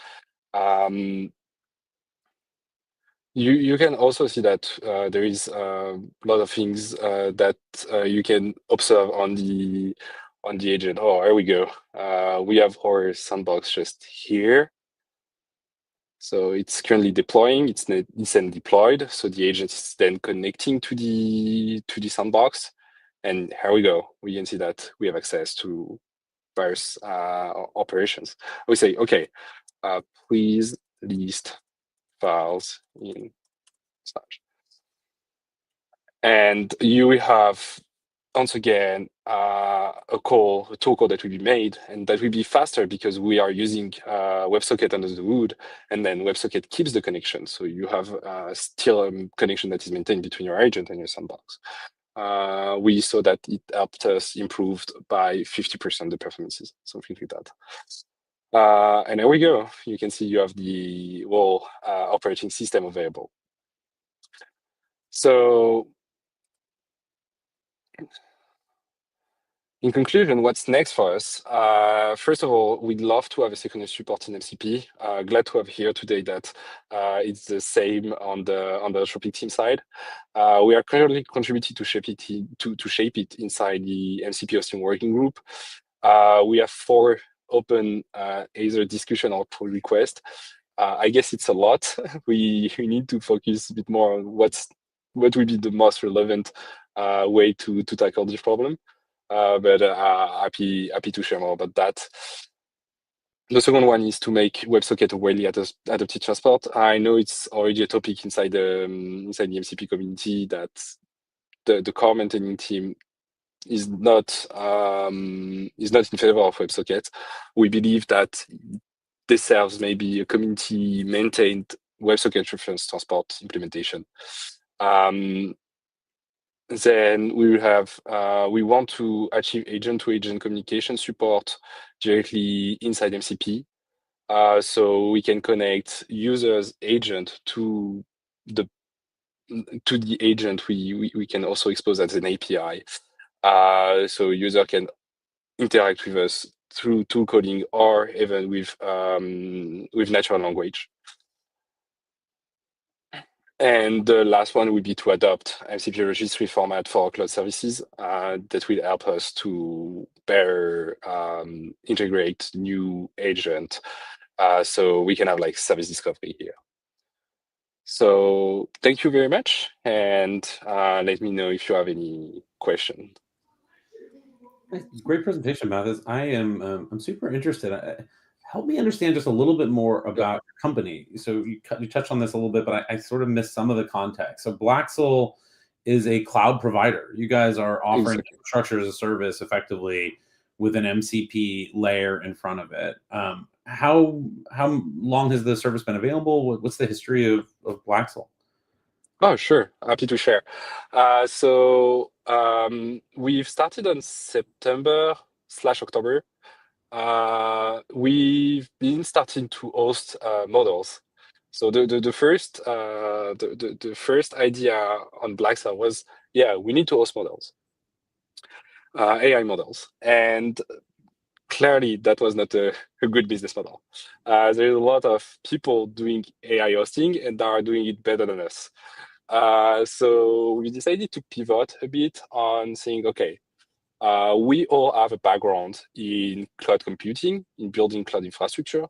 You can also see that there is a lot of things that you can observe on the agent. Oh, here we go. We have our sandbox just here. So it's currently deploying. It's then deployed. So the agent is then connecting to the sandbox, and here we go. We can see that we have access to various operations. We say, okay, please list files in such. And you will have, once again, a tool call that will be made, and that will be faster because we are using WebSocket under the hood, and then WebSocket keeps the connection. So you have still a connection that is maintained between your agent and your sandbox. We saw that it helped us improve by 50% the performances, something like that. And there we go. You can see you have the whole operating system available. So in conclusion, what's next for us? First of all, we'd love to have a secondary support in MCP. Glad to have here today that it's the same on the Anthropic team side. We are currently contributing to shape it inside the MCP hosting working group. We have 4 open either discussion or pull request. I guess it's a lot. we need to focus a bit more on what will be the most relevant way to tackle this problem. But happy to share more about that. The second one is to make WebSocket a widely adopted transport. I know it's already a topic inside the MCP community that the core maintaining team is not in favor of WebSocket. We believe that this serves maybe a community maintained WebSocket reference transport implementation. Then we will have, we want to achieve agent-to-agent communication support directly inside MCP. So we can connect users' agent to the agent we can also expose as an API. So user can interact with us through tool coding or even with natural language. And the last one would be to adopt MCP registry format for cloud services that will help us to better integrate new agent, so we can have like service discovery here. So thank you very much, and let me know if you have any question. Great presentation, Mathis. I'm super interested. Help me understand just a little bit more about your company. So you touched on this a little bit, but I sort of missed some of the context. So Blaxel is a cloud provider. You guys are offering infrastructure as a service effectively with an MCP layer in front of it. How long has the service been available? What's the history of Blaxel? Oh, sure. Happy to share. So we've started on September/October. We've been starting to host models. So the first idea on Blaxel was, we need to host models, AI models, and clearly that was not a good business model. There's a lot of people doing AI hosting and they are doing it better than us. So we decided to pivot a bit on saying, okay, we all have a background in cloud computing, in building cloud infrastructure.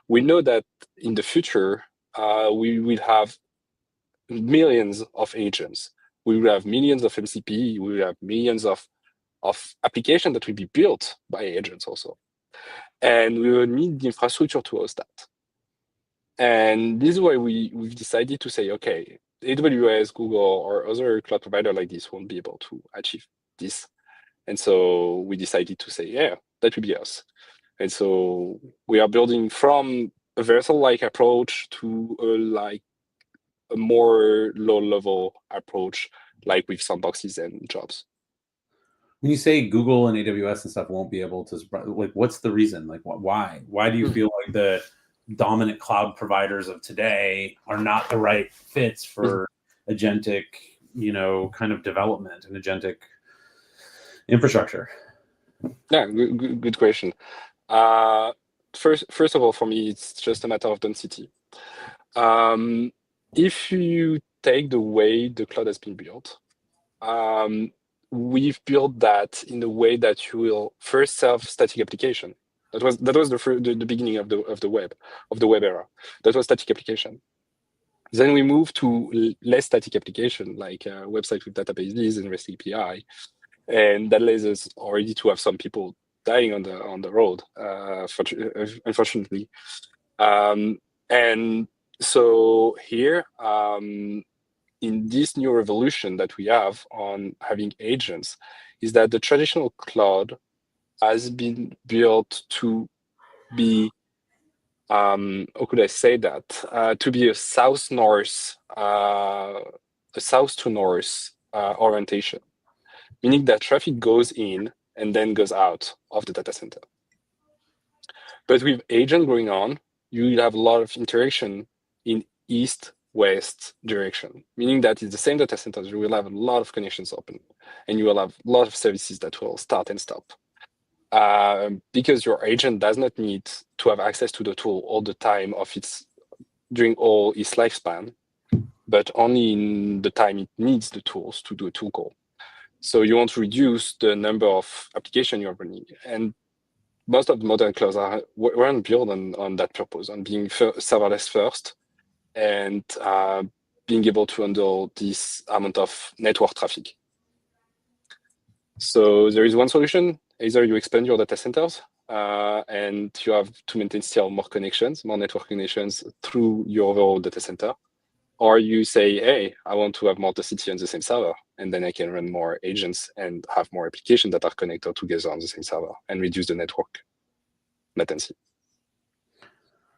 We know that in the future, we will have millions of agents. We will have millions of MCP. We will have millions of applications that will be built by agents also. And we will need the infrastructure to host that. And this is why we've decided to say, okay, AWS, Google, or other cloud provider like this won't be able to achieve this. And so we decided to say, that will be us. And so we are building from a Vercel-like approach to a more low-level approach, like with sandboxes and jobs. When you say Google and AWS and stuff won't be able to, like, what's the reason? Like, why? Why do you feel like the dominant cloud providers of today are not the right fits for agentic, kind of development and agentic infrastructure? Yeah, good question. First of all, for me, it's just a matter of density. If you take the way the cloud has been built, we've built that in a way that you will first serve static application. That was the beginning of the web era. That was static application. Then we moved to less static application, like a website with databases and REST API, and that allows us already to have some people dying on the road, unfortunately. And so here, in this new revolution that we have on having agents, is that the traditional cloud has been built to be, how could I say that? To be a south to north orientation, meaning that traffic goes in and then goes out of the data center. But with agent going on, you will have a lot of interaction in east-west direction, meaning that it's the same data centers. You will have a lot of connections open, and you will have a lot of services that will start and stop. Because your agent does not need to have access to the tool all the time during all its lifespan, but only in the time it needs the tools to do a tool call. So you want to reduce the number of applications you're running. And most of the modern clouds weren't built on that purpose, on being serverless first and being able to handle this amount of network traffic. So there is one solution. Either you expand your data centers and you have to maintain still more network connections through your overall data center. Or you say, hey, I want to have more density on the same server, and then I can run more agents and have more applications that are connected together on the same server and reduce the network latency.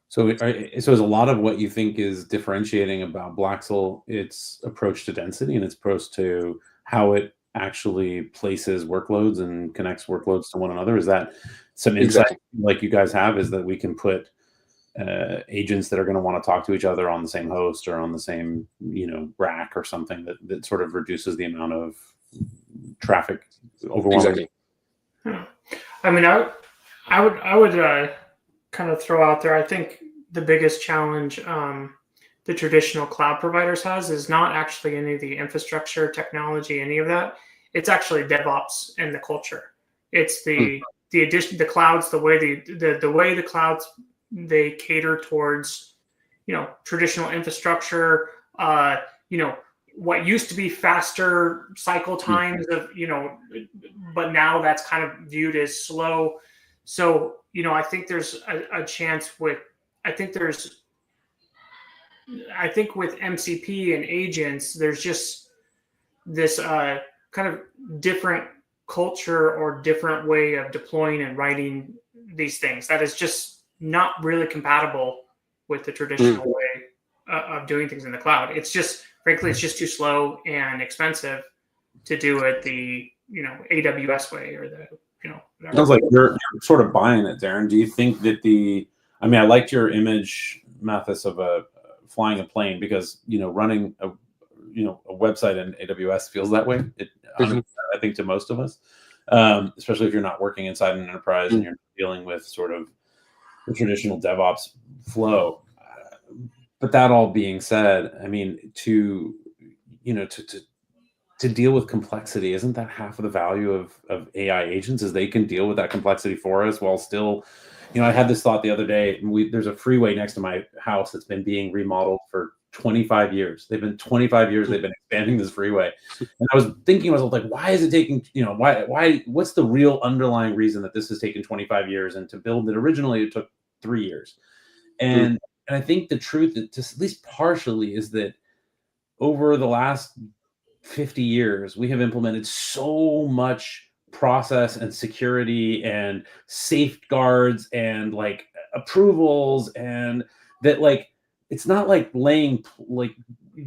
So is a lot of what you think is differentiating about Blaxel its approach to density and its approach to how it actually places workloads and connects workloads to one another? Is that some insight like you guys have, is that we can put agents that are going to want to talk to each other on the same host or on the same rack or something that sort of reduces the amount of traffic overwhelming? I mean, I would kind of throw out there. I think the biggest challenge the traditional cloud providers has is not actually any of the infrastructure, technology, any of that. It's actually DevOps and the culture. It's the addition, the clouds, the way the way the clouds they cater towards, traditional infrastructure. What used to be faster cycle times of, but now that's kind of viewed as slow. So, I think there's a chance with, I think with MCP and agents, there's just this kind of different culture or different way of deploying and writing these things that is just not really compatible with the traditional way of doing things in the cloud. It's just, frankly, it's just too slow and expensive to do it the AWS way or the Sounds like you're sort of buying it, Darren. Do you think that I liked your image, Mathis, of flying a plane, because running a website in AWS feels that way. I think to most of us, especially if you're not working inside an enterprise and you're dealing with sort of the traditional DevOps flow. But that all being said, I mean, to deal with complexity, isn't that half of the value of AI agents, is they can deal with that complexity for us while still, I had this thought the other day. There's a freeway next to my house that's been being remodeled for 25 years. They've been expanding this freeway. And I was thinking to myself, like, why is it taking, what's the real underlying reason that this has taken 25 years? And to build it originally, it took 3 years. And I think the truth, at least partially, is that over the last 50 years, we have implemented so much process and security and safeguards and like approvals, and that, like, it's not like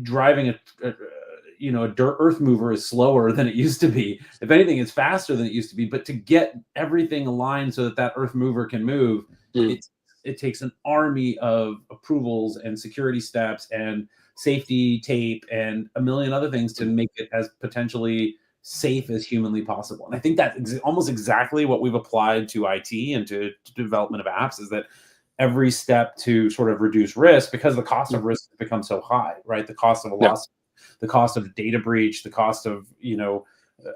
driving a dirt earth mover is slower than it used to be. If anything, it's faster than it used to be. But to get everything aligned so that earth mover can move, it takes an army of approvals and security steps and safety tape and a million other things to make it as potentially safe as humanly possible. And I think that's almost exactly what we've applied to IT and to development of apps, is that every step to sort of reduce risk, because the cost of risk has become so high, right? The cost of a loss, the cost of data breach, the cost of,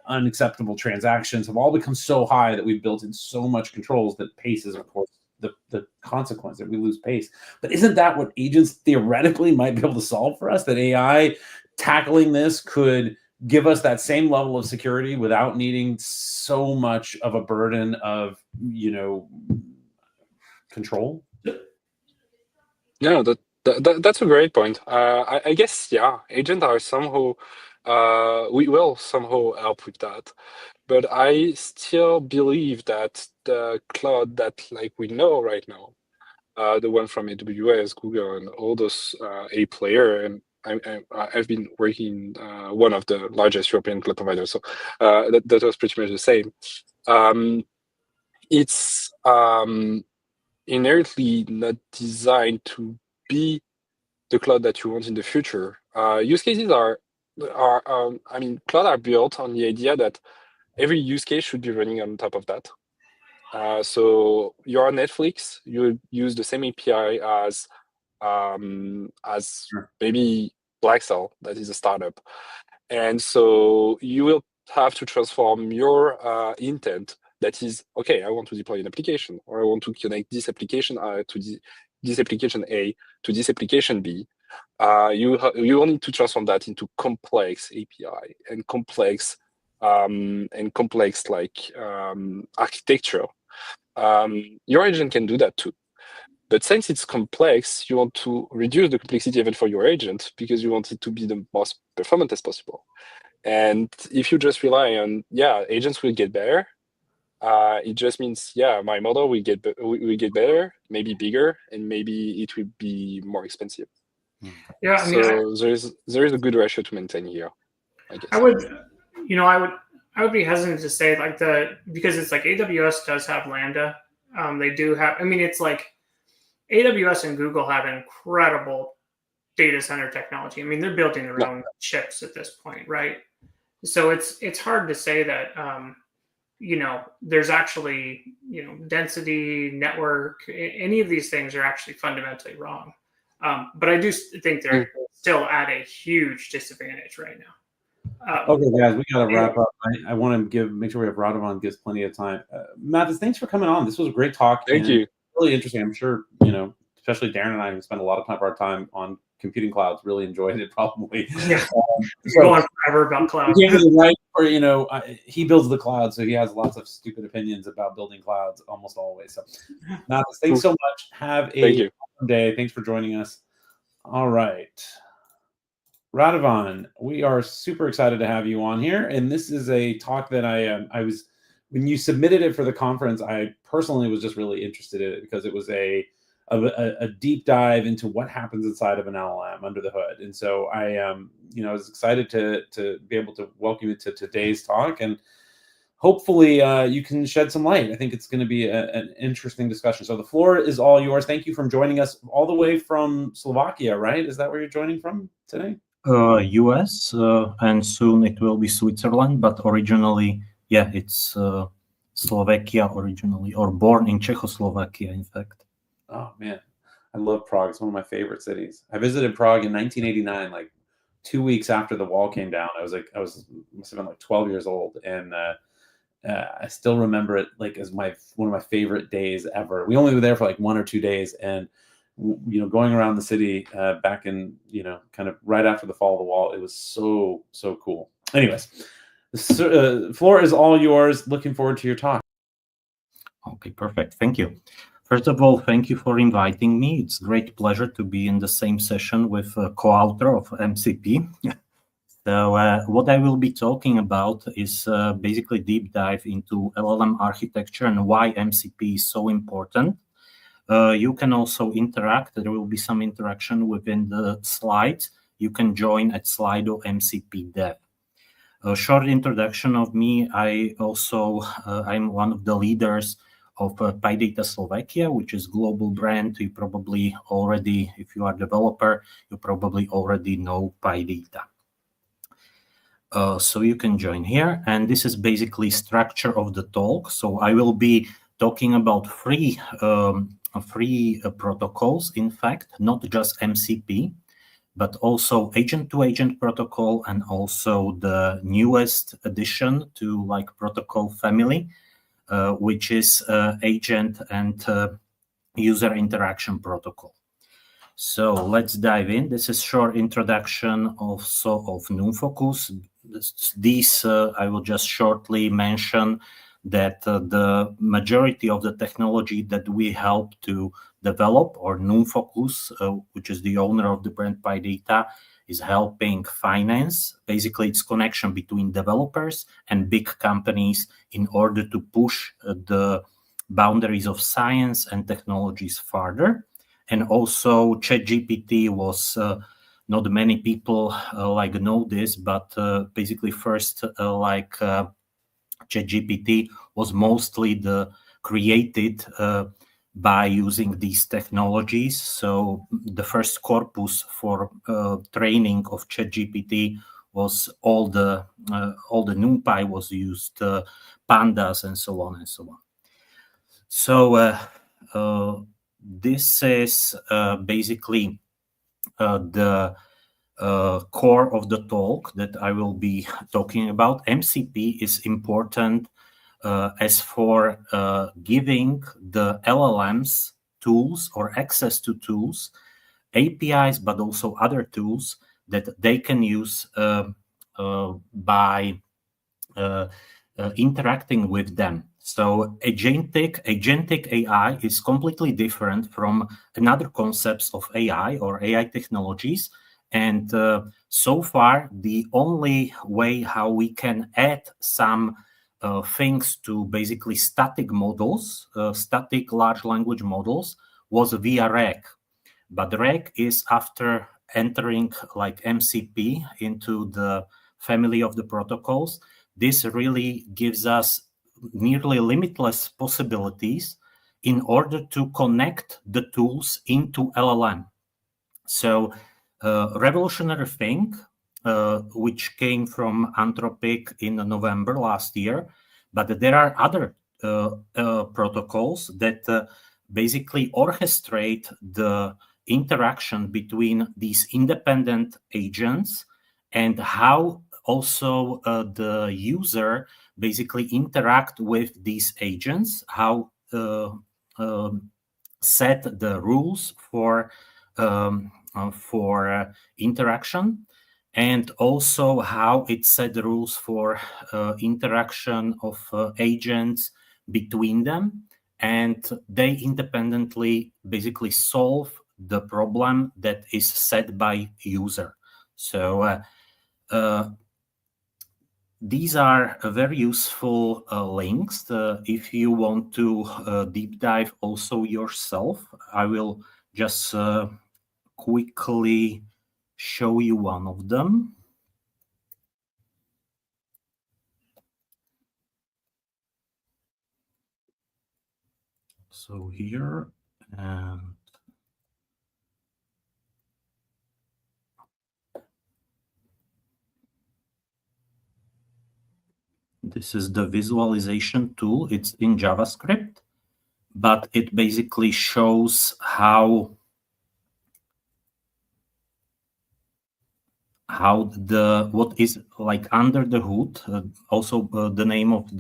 unacceptable transactions have all become so high that we've built in so much controls that pace is, of course, the consequence, that we lose pace. But isn't that what agents theoretically might be able to solve for us? That AI tackling this could give us that same level of security without needing so much of a burden of, control? Yeah, that's a great point. I guess, agents are somehow, we will somehow help with that. But I still believe that the cloud that, like, we know right now, the one from AWS, Google, and all those A player, and I've been working one of the largest European cloud providers, so that was pretty much the same. It's inherently not designed to be the cloud that you want in the future. Use cases are cloud are built on the idea that every use case should be running on top of that. So you're on Netflix, you use the same API as maybe Blaxel, that is a startup. And so you will have to transform your intent, that is, okay, I want to deploy an application, or I want to connect this application to this application A to this application B. You will need to transform that into complex API and complex architecture. Your agent can do that too. But since it's complex, you want to reduce the complexity even for your agent, because you want it to be the most performant as possible. And if you just rely on, agents will get better, it just means, my model will get better, maybe bigger, and maybe it will be more expensive. Yeah, so there is a good ratio to maintain here, I guess. I would be hesitant to say because it's like AWS does have Lambda. They do have, it's like AWS and Google have incredible data center technology. They're building their own chips at this point, right? So it's hard to say that there's actually, density, network, any of these things are actually fundamentally wrong. But I do think they're still at a huge disadvantage right now. Okay, guys, we got to wrap up. I want to make sure we have Radovan gives plenty of time. Mathis, thanks for coming on. This was a great talk. Thank you. Really interesting. I'm sure, especially Darren and I, who spend a lot of our time on computing clouds, really enjoyed it probably. Yeah. Go on forever about clouds. You can't really write for, he builds the cloud, so he has lots of stupid opinions about building clouds almost always. So, Mathis, thanks so much. Have a awesome day. Thanks for joining us. All right. Radovan, we are super excited to have you on here. And this is a talk that when you submitted it for the conference, I personally was just really interested in it because it was a deep dive into what happens inside of an LLM under the hood. And so I was excited to be able to welcome you to today's talk, and hopefully you can shed some light. I think it's going to be an interesting discussion. So the floor is all yours. Thank you for joining us all the way from Slovakia, right? Is that where you're joining from today? US, and soon it will be Switzerland, but originally, it's Slovakia originally, or born in Czechoslovakia, in fact. Oh man, I love Prague. It's one of my favorite cities. I visited Prague in 1989, like 2 weeks after the wall came down. I must have been like 12 years old, and I still remember it like as one of my favorite days ever. We only were there for like 1 or 2 days, and going around the city back in kind of right after the fall of the wall, it was so cool. Anyways, the floor is all yours. Looking forward to your talk. Okay, perfect. Thank you. First of all, thank you for inviting me. It's a great pleasure to be in the same session with a co-author of MCP. So what I will be talking about is basically deep dive into LLM architecture and why MCP is so important. You can also interact. There will be some interaction within the slides. You can join at Slido MCP Dev. A short introduction of me. I'm one of the leaders of PyData Slovakia, which is global brand. You probably already, if you are a developer, you probably already know PyData. So you can join here, and this is basically structure of the talk. So I will be talking about three protocols, in fact, not just MCP, but also agent-to-agent protocol, and also the newest addition to protocol family, which is agent and user interaction protocol. So let's dive in. This is short introduction also of NumFocus. I will just shortly mention that the majority of the technology that we help to develop, or NumFocus, which is the owner of the brand PyData, is helping finance. Basically, it's connection between developers and big companies in order to push the boundaries of science and technologies further. And also, ChatGPT was not many people know this, but basically first ChatGPT was mostly created by using these technologies. So the first corpus for training of ChatGPT was all the NumPy was used, pandas, and so on and so on. So this is basically the core of the talk that I will be talking about. MCP is important as for giving the LLMs tools or access to tools, APIs, but also other tools that they can use by interacting with them. So agentic AI is completely different from another concepts of AI or AI technologies. And so far, the only way how we can add some things to basically static models, static large language models, was via RAG. But RAG is after entering MCP into the family of the protocols. This really gives us nearly limitless possibilities in order to connect the tools into LLM. So revolutionary thing, which came from Anthropic in November last year, But there are other protocols that basically orchestrate the interaction between these independent agents and how also the user basically interact with these agents, how set the rules for interaction, and also how it set the rules for interaction of agents between them, and they independently basically solve the problem that is set by user. So these are very useful links. If you want to deep dive also yourself, I will just quickly show you one of them. So here, and this is the visualization tool. It's in JavaScript, but it basically shows how what is like under the hood. Also, the name of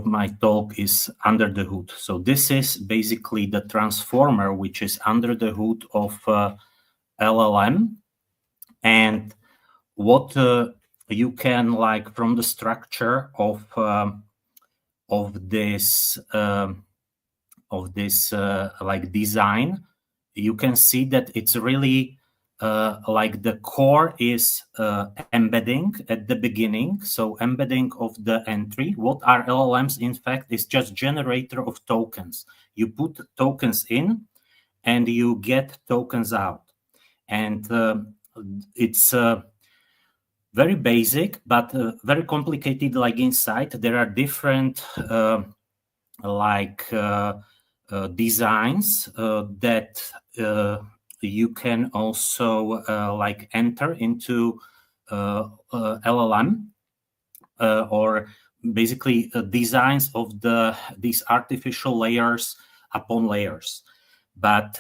my talk is Under the Hood. So this is basically the transformer which is under the hood of LLM, and what you can, like, from the structure of this like design, you can see that it's really like the core is embedding at the beginning. So embedding of the entry. What are LLMs? In fact, is just generator of tokens. You put tokens in and you get tokens out. And it's very basic, but very complicated. Like inside, there are different designs that you can also like enter into LLM, or basically designs of these artificial layers upon layers. But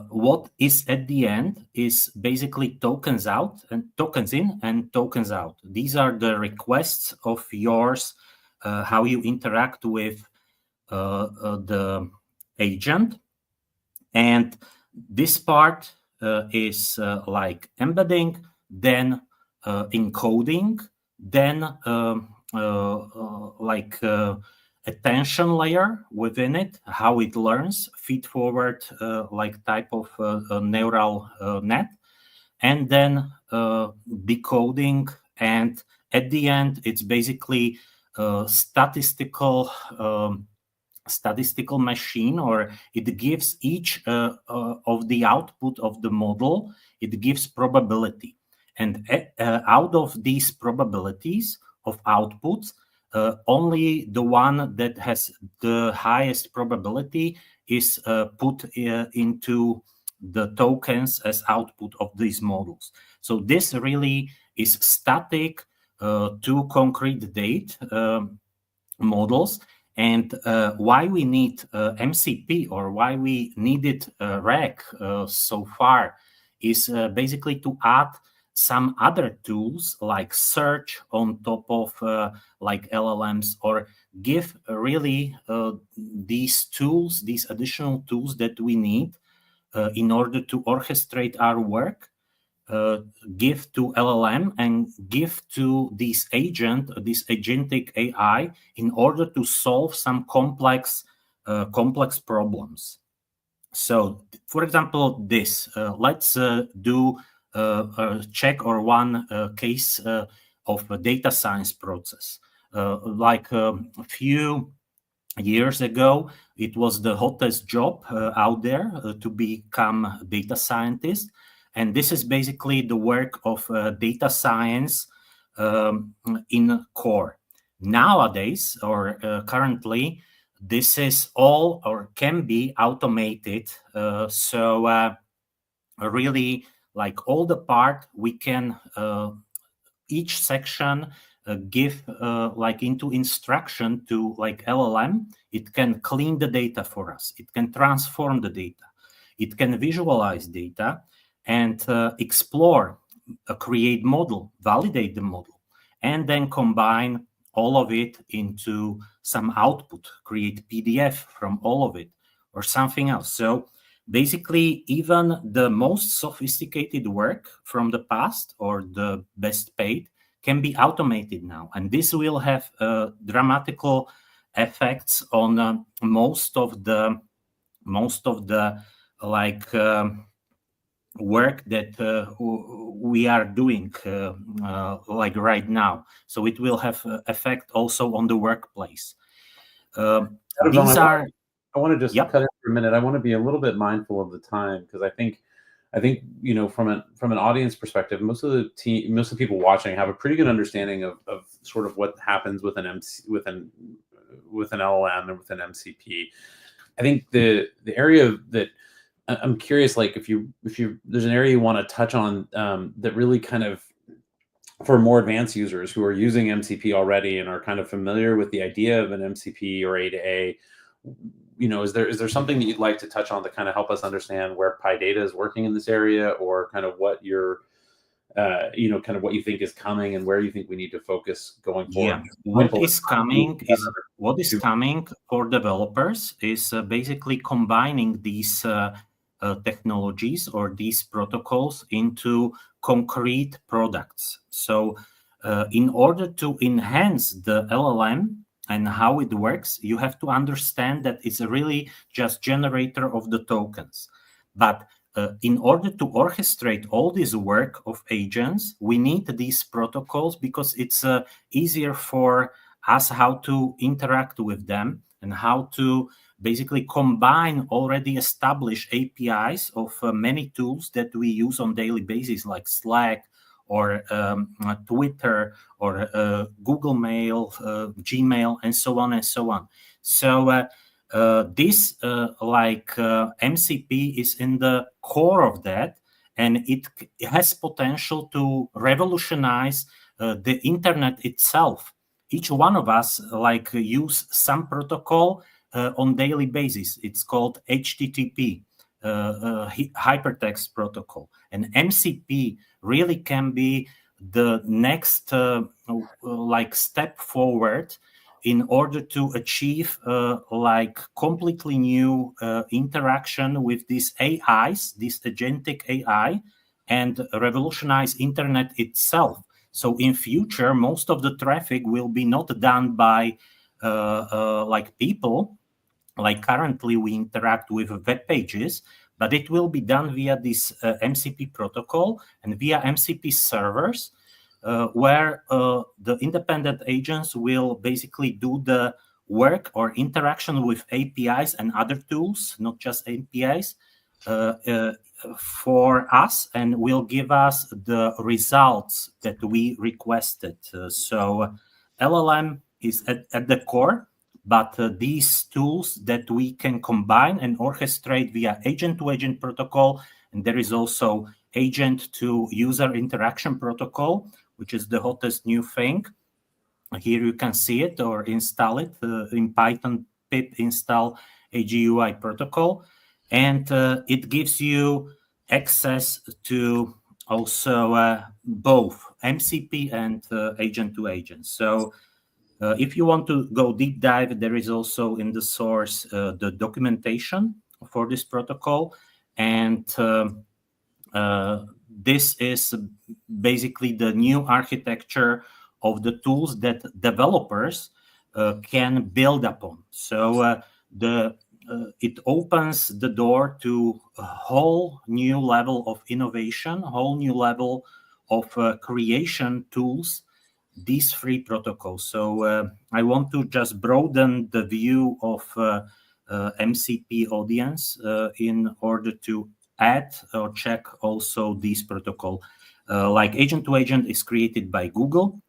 what is at the end is basically tokens out and tokens in and tokens out. These are the requests of yours, how you interact with the agent. And this part is like embedding, then encoding, then like attention layer within it, how it learns, feed forward like type of neural net, and then decoding. And at the end, it's basically statistical machine, or it gives each of the output of the model, it gives probability. And out of these probabilities of outputs, only the one that has the highest probability is put into the tokens as output of these models. So this really is static to concrete date models. And why we need MCP, or why we needed RAG so far, is basically to add some other tools like search on top of like LLMs, or give really these tools, these additional tools that we need in order to orchestrate our work, give to LLM and give to this agentic AI, in order to solve some complex problems. So, for example, this let's do a check or one case of a data science process. Like a few years ago, it was the hottest job out there to become a data scientist. And this is basically the work of data science in core. Nowadays, or currently, this is all, or can be, automated. So really, like all the part, we can each section give like into instruction to like LLM, it can clean the data for us. It can transform the data. It can visualize data and explore, create model, validate the model, and then combine all of it into some output, create PDF from all of it or something else. So basically, even the most sophisticated work from the past or the best paid can be automated now. And this will have dramatical effects on most of the like work that we are doing like right now. So it will have effect also on the workplace. These are. I want to just Yep. cut in for a minute. I want to be a little bit mindful of the time because I think you know from an audience perspective, most of the people watching have a pretty good understanding of sort of what happens with an with an LLM and with an MCP. I think the area that I'm curious, like if you there's an area you want to touch on that really kind of for more advanced users who are using MCP already and are kind of familiar with the idea of an MCP or A to A, you know, is there something that you'd like to touch on to kind of help us understand where PyData is working in this area, or kind of what your you know, kind of what you think is coming and where you think we need to focus going forward? Yeah, what is coming for developers is basically combining these technologies or these protocols into concrete products. So in order to enhance the LLM and how it works, you have to understand that it's really just generator of the tokens. But in order to orchestrate all this work of agents, we need these protocols because it's easier for us how to interact with them and how to basically combine already established APIs of many tools that we use on daily basis, like Slack or Twitter or Google Mail, Gmail, and so on and so on. So this MCP is in the core of that, and it has potential to revolutionize the internet itself. Each one of us use some protocol on daily basis. It's called HTTP, hypertext protocol, and MCP really can be the next step forward in order to achieve completely new interaction with these AIs, this agentic AI, and revolutionize internet itself. So in future, most of the traffic will be not done by people, like currently we interact with web pages, but it will be done via this MCP protocol and via MCP servers, where the independent agents will basically do the work or interaction with APIs and other tools, not just APIs, for us, and will give us the results that we requested. So LLM is at the core, but these tools that we can combine and orchestrate via agent-to-agent protocol, and there is also agent-to-user interaction protocol, which is the hottest new thing. Here you can see it or install it in Python pip install AGUI protocol. And it gives you access to also both MCP and agent-to-agent. So if you want to go deep dive, there is also in the source the documentation for this protocol. And this is basically the new architecture of the tools that developers can build upon. So it opens the door to a whole new level of innovation, a whole new level of creation tools, these three protocols. So I want to just broaden the view of MCP audience in order to add or check also this protocol. Like agent-to-agent is created by Google.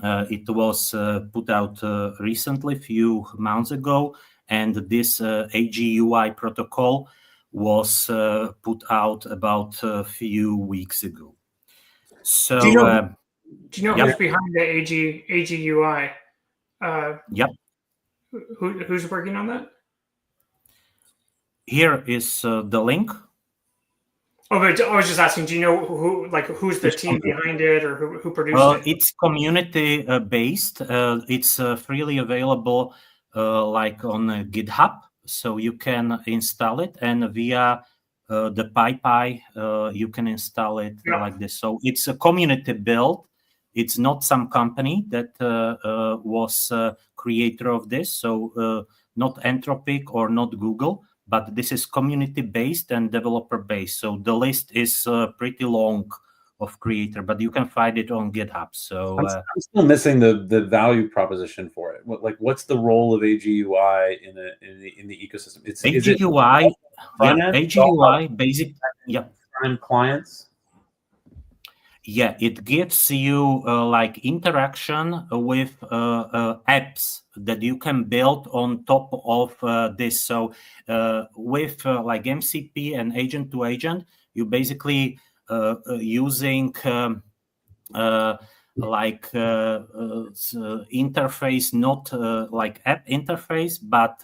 It was put out recently, a few months ago, and this AGUI protocol was put out about a few weeks ago. So Do you know who's behind the AGUI? Yep. Who's working on that? Here is the link. Oh, but I was just asking. Do you know who's the team behind it, or who produced it? It's community based. It's freely available, like on GitHub, so you can install it, and via the PyPy, you can install it like this. So it's a community build. It's not some company that was creator of this. So not Anthropic or not Google, but this is community based and developer based. So the list is pretty long of creator, but you can find it on GitHub. So I'm still missing the value proposition for it. What's the role of AGUI in the ecosystem? AGUI, AGUI basic, clients. Yeah, it gives you like interaction with apps that you can build on top of this. So with like MCP and agent to agent, you basically using interface, not like app interface, but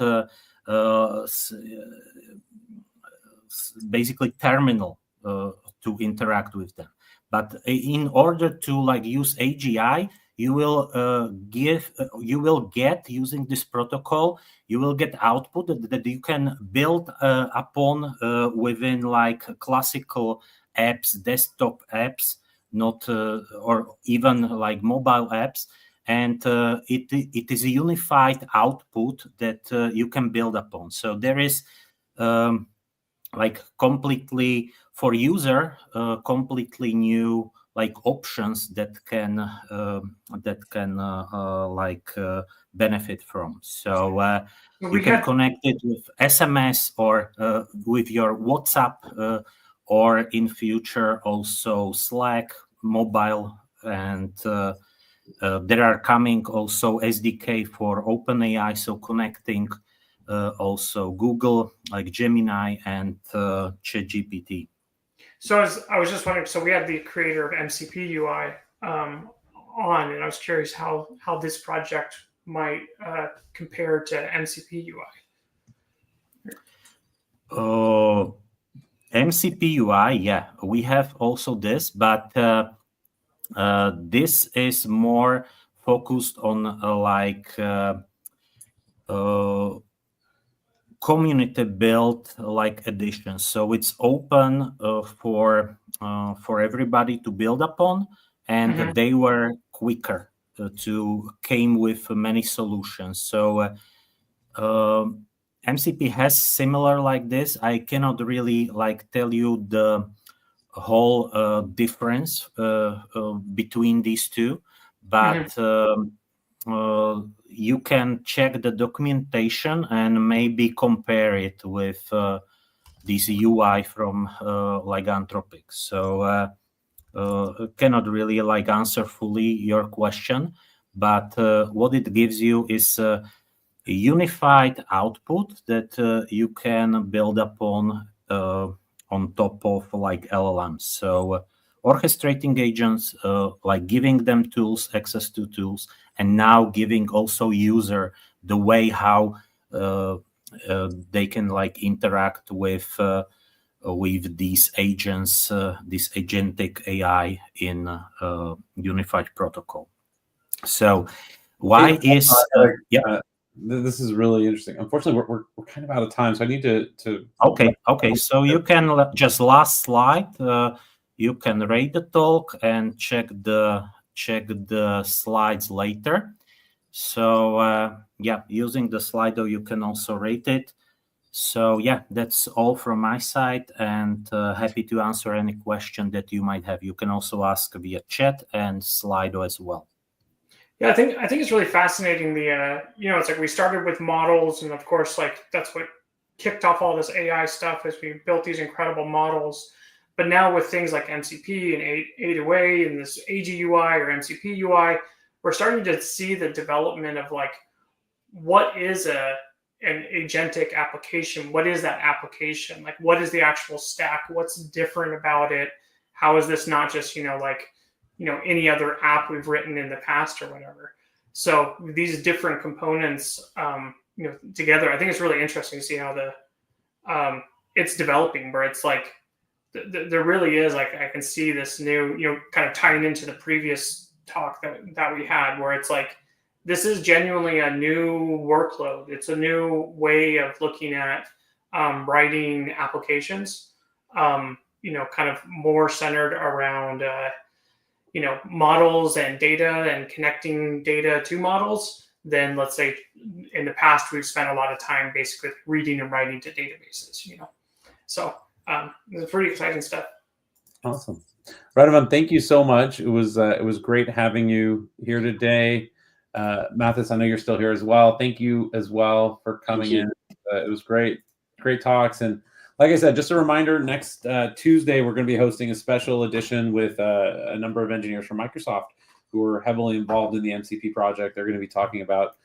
basically terminal to interact with them. But in order to like use AGI, you will get using this protocol, you will get output that you can build upon within like classical apps, desktop apps, not or even like mobile apps, and it is a unified output that you can build upon. So there is like completely for user completely new like options that can benefit from. So you can connect it with SMS or with your WhatsApp or in future also Slack mobile, and there are coming also SDK for OpenAI, so connecting also Google, like Gemini and ChatGPT. So I was just wondering, so we had the creator of MCP UI on, and I was curious how this project might compare to MCP UI. MCP UI, yeah, we have also this, but this is more focused on community built like editions. So it's open for everybody to build upon, and they were quicker to came with many solutions. So MCP has similar like this. I cannot really like tell you the whole difference between these two, but you can check the documentation and maybe compare it with this UI from like Anthropic. So cannot really like answer fully your question, but what it gives you is a unified output that you can build upon on top of like LLMs. So orchestrating agents, like giving them tools, access to tools, and now giving also user the way how they can like interact with these agents, this agentic AI in unified protocol. So why is this is really interesting. Unfortunately, we're kind of out of time, so I need to. Okay. So you can just last slide. You can rate the talk and check the slides later. So using the Slido, you can also rate it. So yeah, that's all from my side, and happy to answer any question that you might have. You can also ask via chat and Slido as well. Yeah, I think it's really fascinating. The it's like we started with models, and of course, like that's what kicked off all this AI stuff as we built these incredible models. But now with things like MCP and A2A and this AGUI or MCP UI, we're starting to see the development of like what is an agentic application? What is that application? Like, what is the actual stack? What's different about it? How is this not just like any other app we've written in the past or whatever. So these different components, together, I think it's really interesting to see how it's developing, where it's like there really is, like, I can see this new, kind of tying into the previous talk that we had, where it's like, this is genuinely a new workload. It's a new way of looking at writing applications, kind of more centered around, models and data and connecting data to models than, let's say, in the past, we've spent a lot of time basically reading and writing to databases, So it's pretty exciting stuff. Awesome. Radovan, thank you so much. It was great having you here today. Mathis, I know you're still here as well. Thank you as well for coming in. It was great talks. And like I said, just a reminder, next Tuesday, we're going to be hosting a special edition with a number of engineers from Microsoft who are heavily involved in the MCP project. They're going to be talking about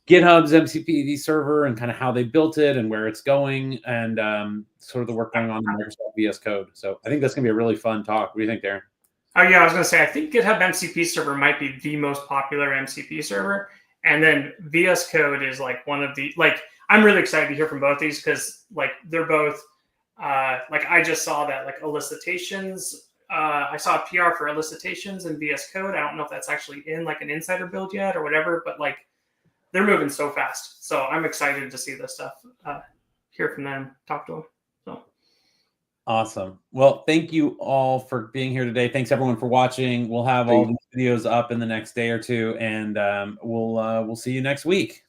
GitHub's MCP server and kind of how they built it and where it's going, and sort of the work going on in Microsoft VS Code. So I think that's going to be a really fun talk. What do you think, Darren? Oh, yeah, I was going to say, I think GitHub MCP server might be the most popular MCP server. And then VS Code is like one of the, like, I'm really excited to hear from both these, because like they're both, like, I just saw that, like, elicitations. I saw a PR for elicitations in VS Code. I don't know if that's actually in like an insider build yet or whatever, but like, they're moving so fast. So I'm excited to see this stuff, hear from them, talk to them. So. Awesome. Well, thank you all for being here today. Thanks everyone for watching. We'll have all these videos up in the next day or two, and we'll see you next week.